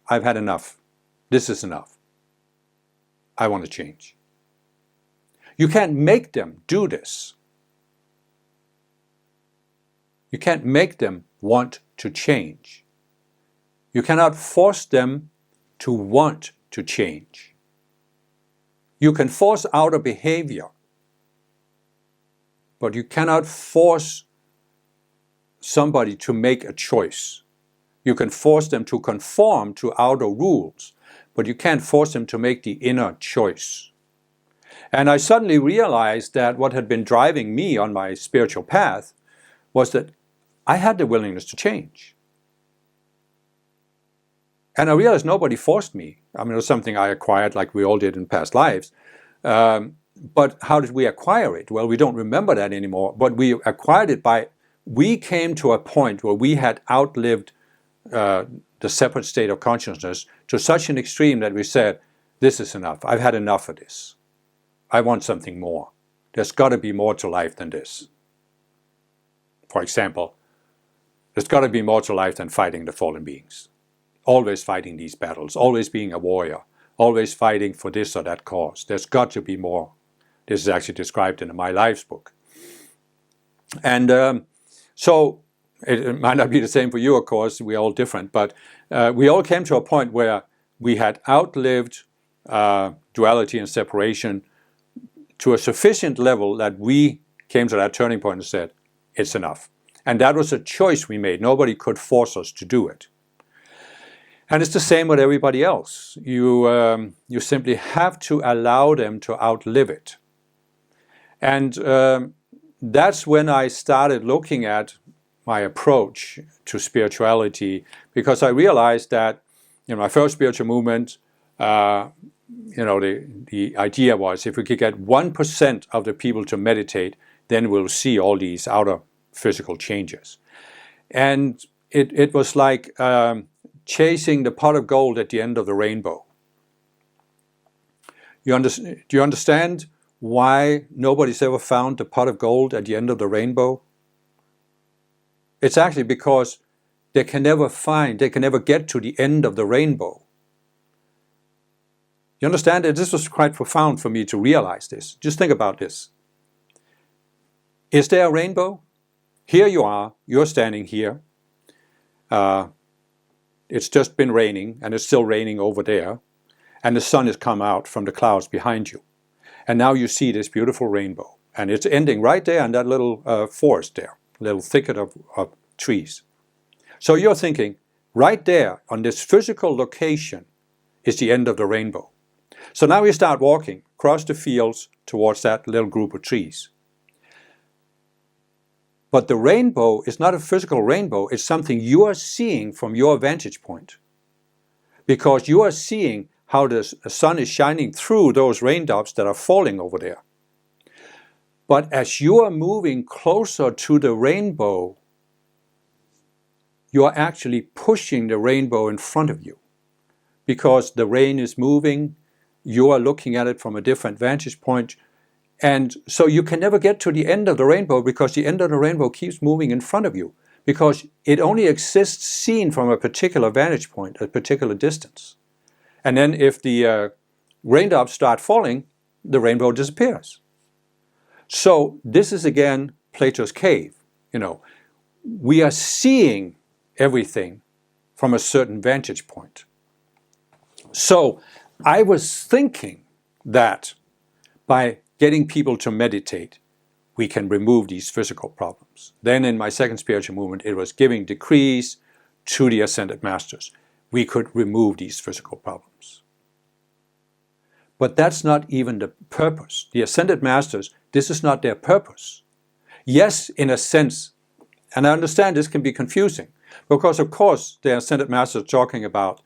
Speaker 1: I've had enough. This is enough. I want to change. You can't make them do this. You can't make them want to change. You cannot force them to want to change. You can force out a behavior, but you cannot force somebody to make a choice. You can force them to conform to outer rules, but you can't force them to make the inner choice. And I suddenly realized that what had been driving me on my spiritual path was that I had the willingness to change. And I realized nobody forced me. I mean, it was something I acquired like we all did in past lives. But how did we acquire it? Well, we don't remember that anymore, but we acquired it by, we came to a point where we had outlived the separate state of consciousness to such an extreme that we said, this is enough. I've had enough of this. I want something more. There's got to be more to life than this. For example, there's got to be more to life than fighting the fallen beings. Always fighting these battles, always being a warrior, always fighting for this or that cause. There's got to be more. This is actually described in My Lives book. And so it might not be the same for you, of course, we're all different, but we all came to a point where we had outlived duality and separation to a sufficient level that we came to that turning point and said, it's enough. And that was a choice we made. Nobody could force us to do it. And it's the same with everybody else. You simply have to allow them to outlive it. And that's when I started looking at my approach to spirituality, because I realized that my first spiritual movement, the idea was if we could get 1% of the people to meditate, then we'll see all these outer physical changes. And it was like chasing the pot of gold at the end of the rainbow. Do you understand why nobody's ever found the pot of gold at the end of the rainbow? It's actually because they can never get to the end of the rainbow. You understand it? This was quite profound for me to realize this. Just think about this. Is there a rainbow? Here you are, you're standing here. It's just been raining, and it's still raining over there. And the sun has come out from the clouds behind you. And now you see this beautiful rainbow. And it's ending right there in that little forest there, little thicket of trees. So you're thinking, right there on this physical location is the end of the rainbow. So now you start walking across the fields towards that little group of trees. But the rainbow is not a physical rainbow, it's something you are seeing from your vantage point. Because you are seeing how the sun is shining through those raindrops that are falling over there. But as you are moving closer to the rainbow, you are actually pushing the rainbow in front of you. Because the rain is moving, you are looking at it from a different vantage point. And so you can never get to the end of the rainbow because the end of the rainbow keeps moving in front of you. Because it only exists seen from a particular vantage point, a particular distance. And then if the raindrops start falling, the rainbow disappears. So this is again Plato's cave. We are seeing everything from a certain vantage point. So I was thinking that by getting people to meditate, we can remove these physical problems. Then in my second spiritual movement, it was giving decrees to the ascended masters. We could remove these physical problems. But that's not even the purpose. The ascended masters, this is not their purpose. Yes, in a sense, and I understand this can be confusing, Because of course the ascended masters talking about,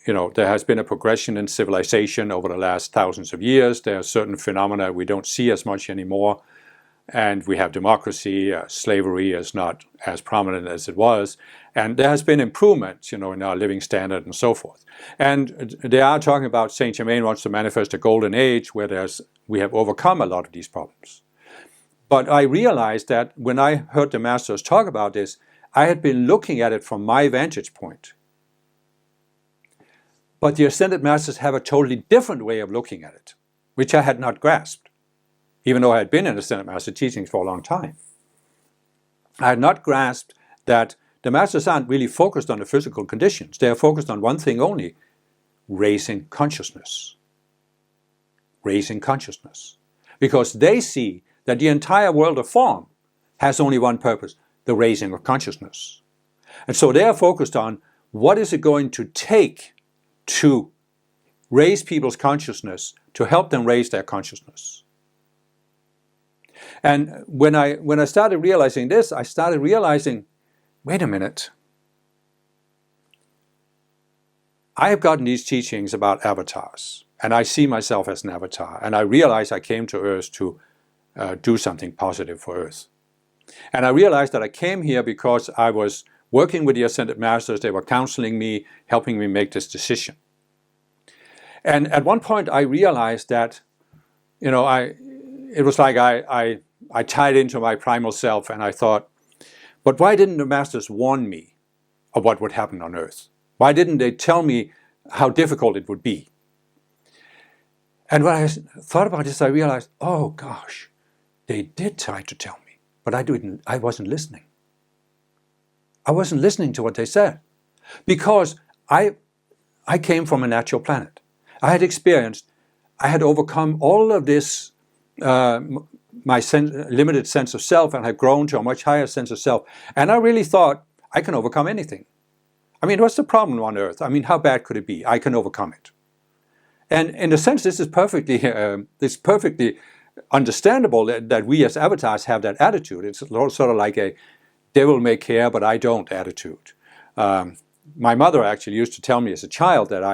Speaker 1: there has been a progression in civilization over the last thousands of years. There are certain phenomena we don't see as much anymore. And we have democracy, slavery is not as prominent as it was. And there has been improvements, in our living standard and so forth. And they are talking about Saint Germain wants to manifest a golden age where we have overcome a lot of these problems. But I realized that when I heard the masters talk about this, I had been looking at it from my vantage point. But the ascended masters have a totally different way of looking at it, which I had not grasped, even though I had been in ascended master teachings for a long time. I had not grasped that the masters aren't really focused on the physical conditions. They are focused on one thing only: raising consciousness. Raising consciousness. Because they see that the entire world of form has only one purpose: the raising of consciousness. And so they are focused on what is it going to take to raise people's consciousness, to help them raise their consciousness. And when I started realizing this, I started realizing, wait a minute. I have gotten these teachings about avatars, and I see myself as an avatar, and I realize I came to Earth to do something positive for Earth. And I realized that I came here because I was working with the Ascended Masters. They were counseling me, helping me make this decision. And at one point I realized that, it was like I tied into my primal self, and I thought, but why didn't the Masters warn me of what would happen on Earth? Why didn't they tell me how difficult it would be? And when I thought about this, I realized, oh gosh, they did try to tell me, but I wasn't listening. I wasn't listening to what they said, because I came from a natural planet. I had overcome all of this, my limited sense of self, and had grown to a much higher sense of self. And I really thought, I can overcome anything. I mean, what's the problem on Earth? I mean, how bad could it be? I can overcome it. And in a sense, this is perfectly understandable that we as avatars have that attitude. It's sort of like a devil may care, but I don't attitude. My mother actually used to tell me as a child that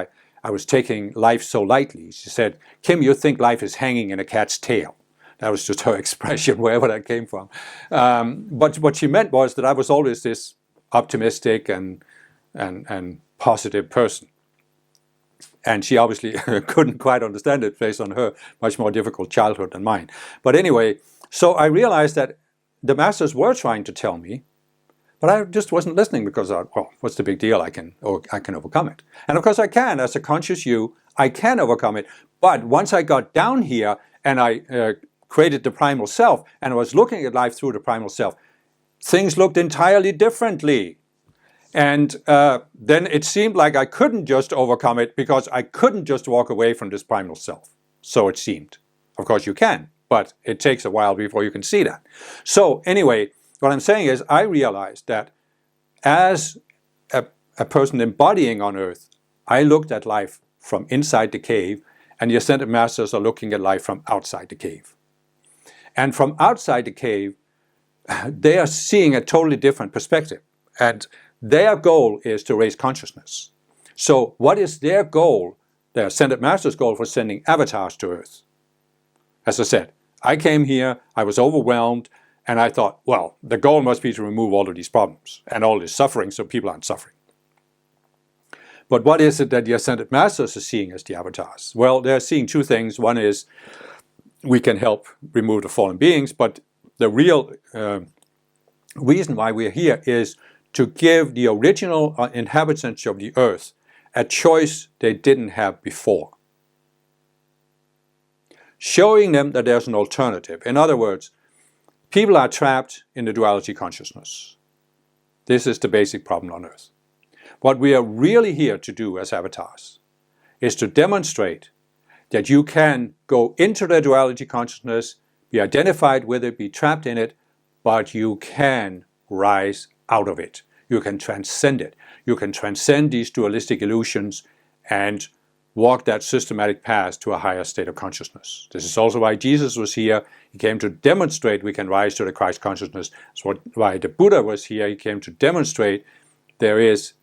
Speaker 1: I was taking life so lightly. She said, Kim, you think life is hanging in a cat's tail. That was just her expression, wherever that came from. But what she meant was that I was always this optimistic and positive person. And she obviously couldn't quite understand it based on her much more difficult childhood than mine. But anyway, so I realized that the Masters were trying to tell me, but I just wasn't listening, because I thought, well, what's the big deal? I can overcome it. And of course I can. As a conscious you, I can overcome it. But once I got down here and I created the primal self and I was looking at life through the primal self, things looked entirely differently. And then it seemed like I couldn't just overcome it, because I couldn't just walk away from this primal self. So it seemed. Of course you can, but it takes a while before you can see that. So anyway, what I'm saying is I realized that as a person embodying on Earth, I looked at life from inside the cave, and the Ascended Masters are looking at life from outside the cave. And from outside the cave, they are seeing a totally different perspective. And their goal is to raise consciousness. So what is their goal, the Ascended Master's goal for sending avatars to Earth? As I said, I came here, I was overwhelmed, and I thought, well, the goal must be to remove all of these problems and all this suffering so people aren't suffering. But what is it that the Ascended Masters are seeing as the avatars? Well, they're seeing two things. One is we can help remove the fallen beings, but the real reason why we're here is to give the original inhabitants of the Earth a choice they didn't have before. Showing them that there's an alternative. In other words, people are trapped in the duality consciousness. This is the basic problem on Earth. What we are really here to do as avatars is to demonstrate that you can go into the duality consciousness, be identified with it, be trapped in it, but you can rise out of it. You can transcend it. You can transcend these dualistic illusions and walk that systematic path to a higher state of consciousness. This is also why Jesus was here. He came to demonstrate we can rise to the Christ consciousness. That's why the Buddha was here. He came to demonstrate there is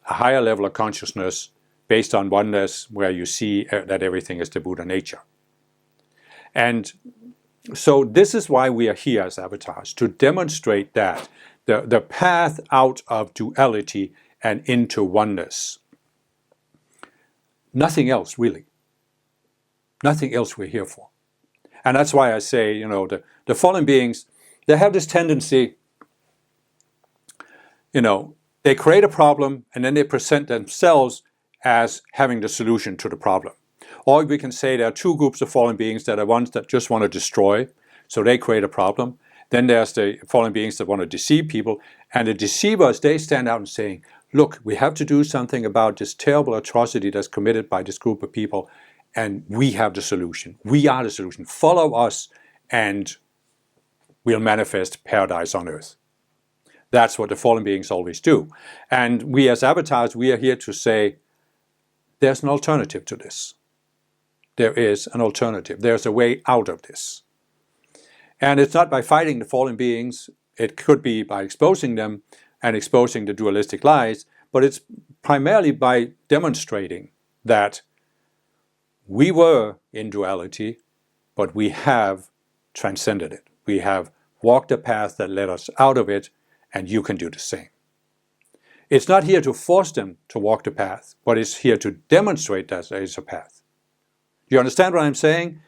Speaker 1: a higher level of consciousness based on oneness where you see that everything is the Buddha nature. And so this is why we are here as avatars, to demonstrate that the path out of duality and into oneness. Nothing else, really. Nothing else we're here for. And that's why I say, the fallen beings, they have this tendency, they create a problem and then they present themselves as having the solution to the problem. Or we can say there are two groups of fallen beings. That are ones that just want to destroy, so they create a problem. Then there's the fallen beings that want to deceive people. And the deceivers, they stand out and saying, look, we have to do something about this terrible atrocity that's committed by this group of people, and we have the solution. We are the solution. Follow us, and we'll manifest paradise on earth. That's what the fallen beings always do. And we as avatars, we are here to say, there's an alternative to this. There is an alternative. There's a way out of this. And it's not by fighting the fallen beings. It could be by exposing them and exposing the dualistic lies, but it's primarily by demonstrating that we were in duality, but we have transcended it. We have walked a path that led us out of it, and you can do the same. It's not here to force them to walk the path, but it's here to demonstrate that there is a path. Do you understand what I'm saying?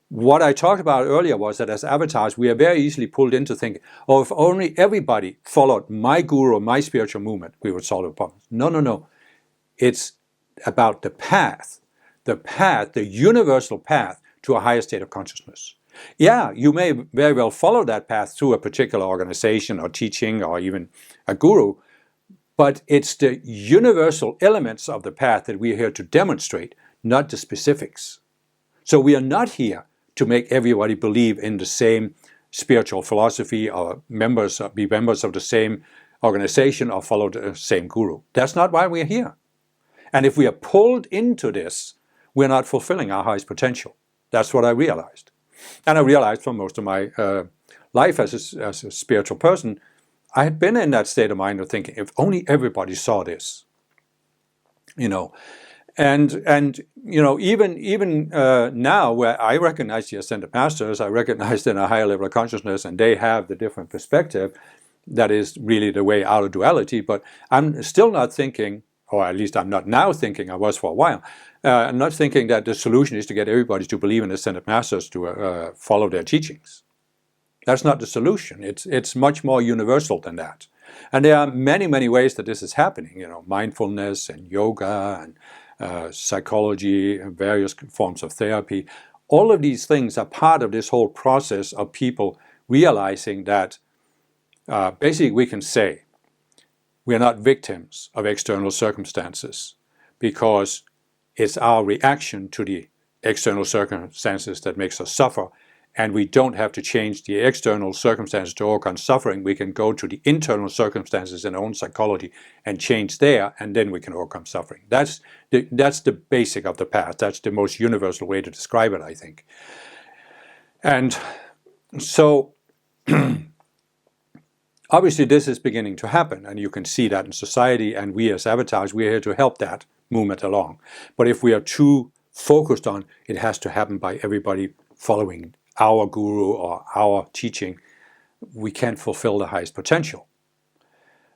Speaker 1: What I talked about earlier was that as avatars, we are very easily pulled into thinking, oh, if only everybody followed my guru or my spiritual movement, we would solve the problems. No. It's about the path, the universal path to a higher state of consciousness. Yeah, you may very well follow that path through a particular organization or teaching or even a guru, but it's the universal elements of the path that we're here to demonstrate, not the specifics. So we are not here to make everybody believe in the same spiritual philosophy or be members of the same organization or follow the same guru. That's not why we're here. And if we are pulled into this, we're not fulfilling our highest potential. That's what I realized. And I realized for most of my life as a spiritual person, I had been in that state of mind of thinking, if only everybody saw this, And even now, where I recognize the ascended masters, I recognize in a higher level of consciousness, and they have the different perspective that is really the way out of duality. But I'm still not thinking, or at least I'm not now thinking, I was for a while, I'm not thinking that the solution is to get everybody to believe in the ascended masters to follow their teachings. That's not the solution. It's much more universal than that. And there are many, many ways that this is happening. Mindfulness and yoga and psychology, various forms of therapy. All of these things are part of this whole process of people realizing that basically we can say we are not victims of external circumstances because it's our reaction to the external circumstances that makes us suffer, and we don't have to change the external circumstances to overcome suffering. We can go to the internal circumstances in our own psychology and change there, and then we can overcome suffering. That's the basic of the path. That's the most universal way to describe it, I think. And so obviously this is beginning to happen, and you can see that in society, and we as avatars, we're here to help that movement along. But if we are too focused on it has to happen by everybody following our guru or our teaching, we can't fulfill the highest potential.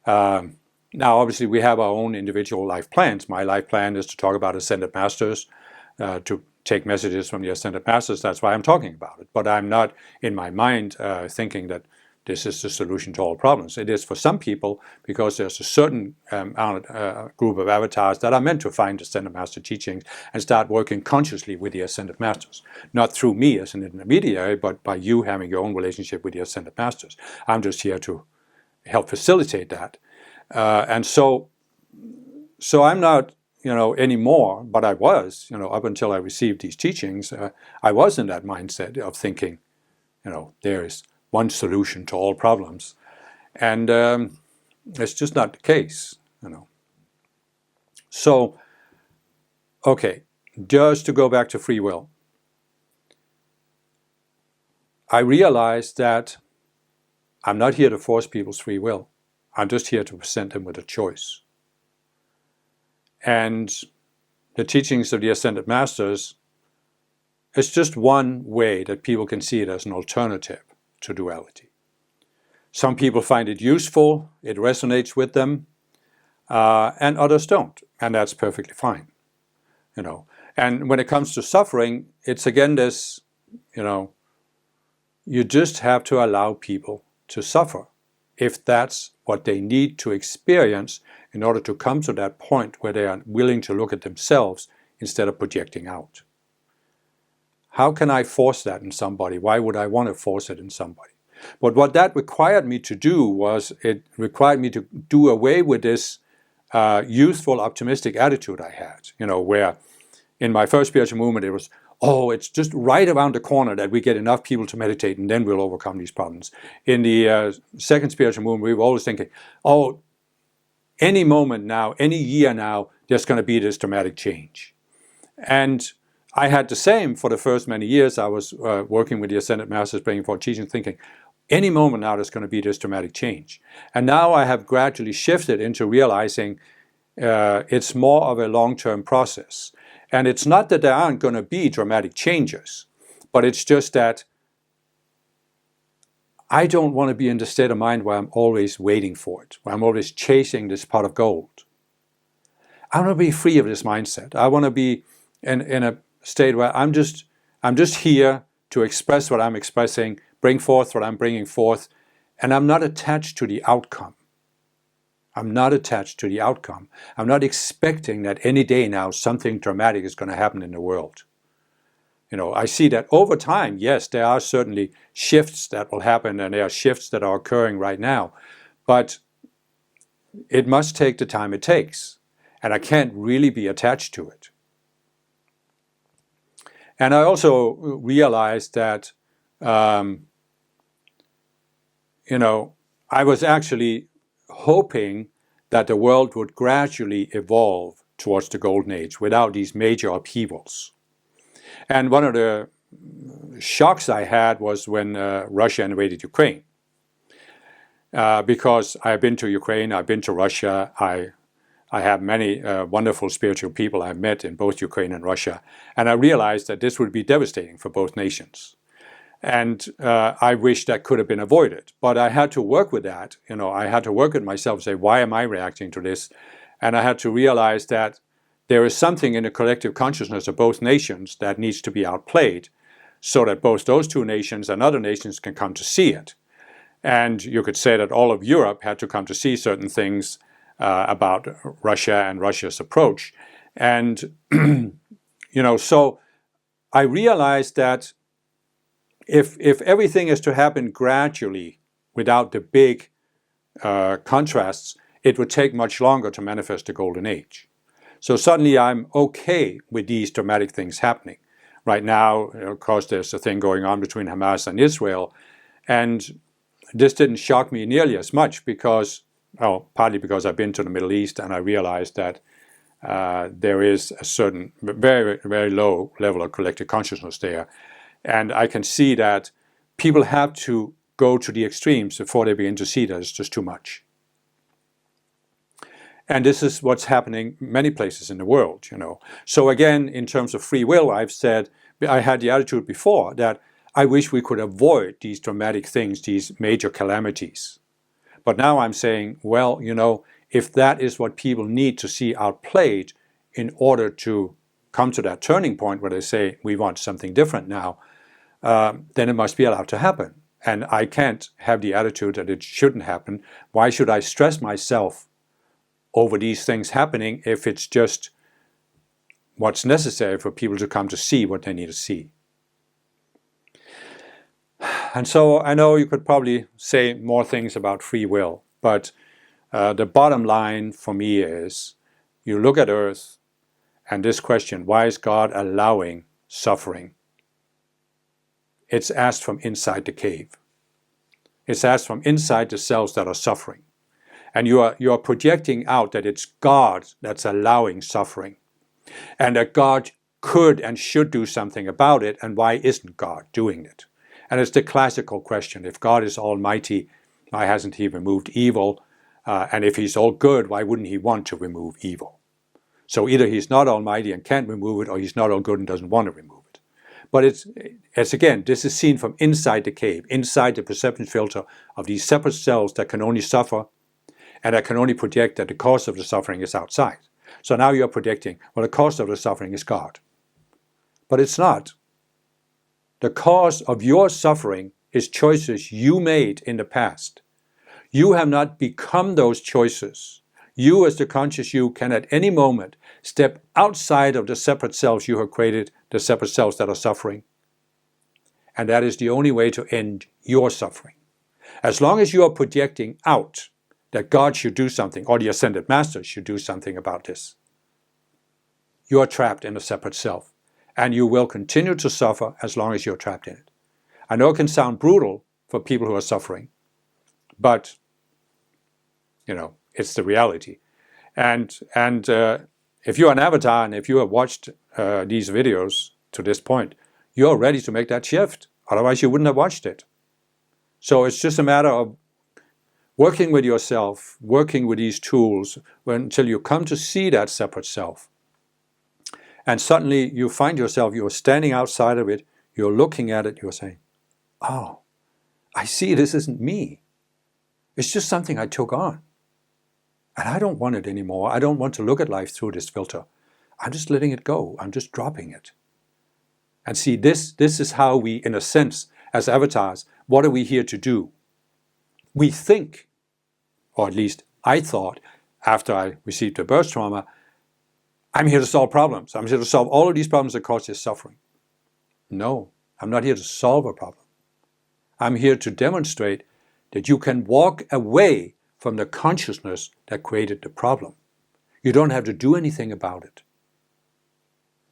Speaker 1: Now, obviously, we have our own individual life plans. My life plan is to talk about ascended masters, to take messages from the ascended masters. That's why I'm talking about it. But I'm not, in my mind, thinking that this is the solution to all problems. It is for some people because there's a certain group of avatars that are meant to find ascended master teachings and start working consciously with the ascended masters. Not through me as an intermediary, but by you having your own relationship with the ascended masters. I'm just here to help facilitate that. And so I'm not, anymore, but I was, up until I received these teachings, I was in that mindset of thinking, there is one solution to all problems. And it's just not the case, So, okay, just to go back to free will, I realized that I'm not here to force people's free will. I'm just here to present them with a choice. And the teachings of the Ascended Masters is just one way that people can see it as an alternative to duality. Some people find it useful, it resonates with them, and others don't, and that's perfectly fine. And when it comes to suffering, it's again this, you just have to allow people to suffer if that's what they need to experience in order to come to that point where they are willing to look at themselves instead of projecting out. How can I force that in somebody? Why would I want to force it in somebody? But what that required me to do was, it required me to do away with this youthful, optimistic attitude I had, where in my first spiritual movement it was, it's just right around the corner that we get enough people to meditate and then we'll overcome these problems. In the second spiritual movement, we were always thinking, any moment now, any year now, there's going to be this dramatic change. And I had the same for the first many years. I was working with the Ascended Masters, bringing forth teaching, thinking, any moment now there's going to be this dramatic change. And now I have gradually shifted into realizing it's more of a long-term process. And it's not that there aren't going to be dramatic changes, but it's just that I don't want to be in the state of mind where I'm always waiting for it, where I'm always chasing this pot of gold. I want to be free of this mindset. I want to be in a state where I'm just here to express what I'm expressing, bring forth what I'm bringing forth, and I'm not attached to the outcome. I'm not attached to the outcome. I'm not expecting that any day now something dramatic is going to happen in the world. I see that over time, yes, there are certainly shifts that will happen, and there are shifts that are occurring right now, but it must take the time it takes, and I can't really be attached to it. And I also realized that, I was actually hoping that the world would gradually evolve towards the Golden Age without these major upheavals. And one of the shocks I had was when Russia invaded Ukraine. Because I've been to Ukraine, I've been to Russia, I have many wonderful spiritual people I've met in both Ukraine and Russia, and I realized that this would be devastating for both nations. And I wish that could have been avoided. But I had to work with that. I had to work with myself and say, why am I reacting to this? And I had to realize that there is something in the collective consciousness of both nations that needs to be outplayed so that both those two nations and other nations can come to see it. And you could say that all of Europe had to come to see certain things about Russia and Russia's approach. And, so I realized that if everything is to happen gradually without the big contrasts, it would take much longer to manifest the Golden Age. So suddenly I'm okay with these dramatic things happening. Right now, of course, there's a thing going on between Hamas and Israel, and this didn't shock me nearly as much because, partly because I've been to the Middle East and I realized that there is a certain very, very low level of collective consciousness there. And I can see that people have to go to the extremes before they begin to see that it's just too much. And this is what's happening many places in the world, So again, in terms of free will, I've said, I had the attitude before that I wish we could avoid these dramatic things, these major calamities. But now I'm saying, well, if that is what people need to see outplayed in order to come to that turning point where they say, we want something different now, then it must be allowed to happen. And I can't have the attitude that it shouldn't happen. Why should I stress myself over these things happening if it's just what's necessary for people to come to see what they need to see? And so I know you could probably say more things about free will, but the bottom line for me is, you look at Earth and this question, why is God allowing suffering? It's asked from inside the cave. It's asked from inside the selves that are suffering. And you are projecting out that it's God that's allowing suffering. And that God could and should do something about it, and why isn't God doing it? And it's the classical question. If God is almighty, why hasn't he removed evil? And if he's all good, why wouldn't he want to remove evil? So either he's not almighty and can't remove it, or he's not all good and doesn't want to remove it. But it's again, this is seen from inside the cave, inside the perception filter of these separate selves that can only suffer and that can only project that the cause of the suffering is outside. So now you're predicting, well, the cause of the suffering is God. But it's not. The cause of your suffering is choices you made in the past. You have not become those choices. You, as the conscious you, can at any moment step outside of the separate selves you have created, the separate selves that are suffering. And that is the only way to end your suffering. As long as you are projecting out that God should do something, or the Ascended Master should do something about this, you are trapped in a separate self. And you will continue to suffer as long as you're trapped in it. I know it can sound brutal for people who are suffering, but, it's the reality. And if you're an avatar, and if you have watched these videos to this point, you're ready to make that shift. Otherwise, you wouldn't have watched it. So it's just a matter of working with yourself, working with these tools until you come to see that separate self. And suddenly you find yourself, you're standing outside of it, you're looking at it, you're saying, oh, I see this isn't me. It's just something I took on. And I don't want it anymore. I don't want to look at life through this filter. I'm just letting it go. I'm just dropping it. And see, this is how we, in a sense, as avatars, what are we here to do? We think, or at least I thought, after I received a birth trauma, I'm here to solve problems. I'm here to solve all of these problems that cause this suffering. No, I'm not here to solve a problem. I'm here to demonstrate that you can walk away from the consciousness that created the problem. You don't have to do anything about it.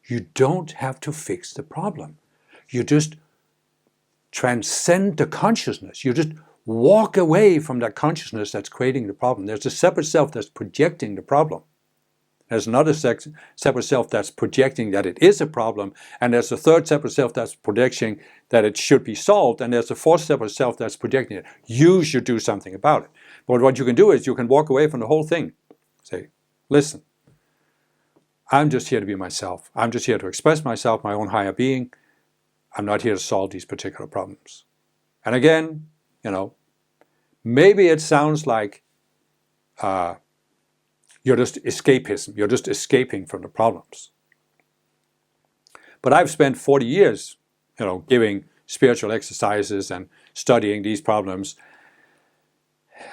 Speaker 1: You don't have to fix the problem. You just transcend the consciousness. You just walk away from that consciousness that's creating the problem. There's a separate self that's projecting the problem. There's another separate self that's projecting that it is a problem, and there's a third separate self that's projecting that it should be solved, and there's a fourth separate self that's projecting it. You should do something about it. But what you can do is you can walk away from the whole thing. Say, listen, I'm just here to be myself. I'm just here to express myself, my own higher being. I'm not here to solve these particular problems. And again, maybe it sounds like you're just escapism. You're just escaping from the problems. But I've spent 40 years, giving spiritual exercises and studying these problems.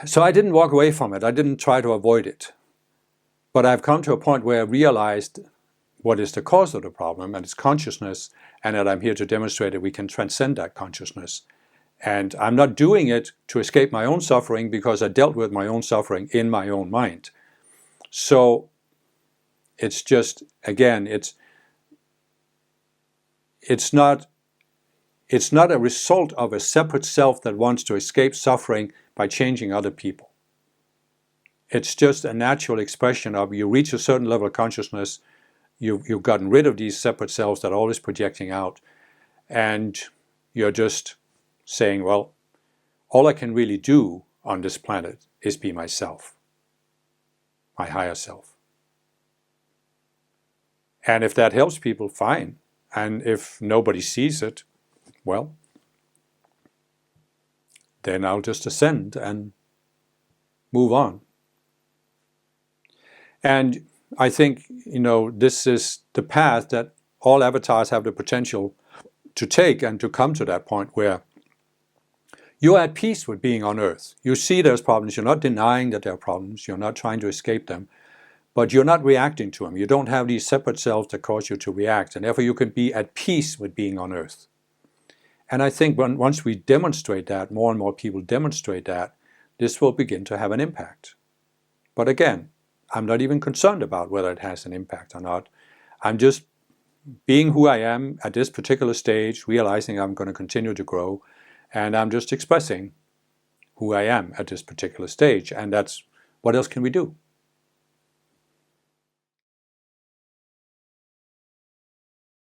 Speaker 1: So I didn't walk away from it. I didn't try to avoid it. But I've come to a point where I realized what is the cause of the problem, and it's consciousness, and that I'm here to demonstrate that we can transcend that consciousness. And I'm not doing it to escape my own suffering, because I dealt with my own suffering in my own mind. So it's just, again, it's not a result of a separate self that wants to escape suffering by changing other people. It's just a natural expression of, you reach a certain level of consciousness, you've gotten rid of these separate selves that are always projecting out, and you're just saying, well, all I can really do on this planet is be myself, my higher self. And if that helps people, fine. And if nobody sees it, well, then I'll just ascend and move on. And I think, this is the path that all avatars have the potential to take, and to come to that point where you're at peace with being on earth. You see there's problems. You're not denying that there are problems. You're not trying to escape them. But you're not reacting to them. You don't have these separate selves that cause you to react. And therefore you can be at peace with being on earth. And I think once we demonstrate that, more and more people demonstrate that, this will begin to have an impact. But again, I'm not even concerned about whether it has an impact or not. I'm just being who I am at this particular stage, realizing I'm going to continue to grow, and I'm just expressing who I am at this particular stage. And that's, what else can we do?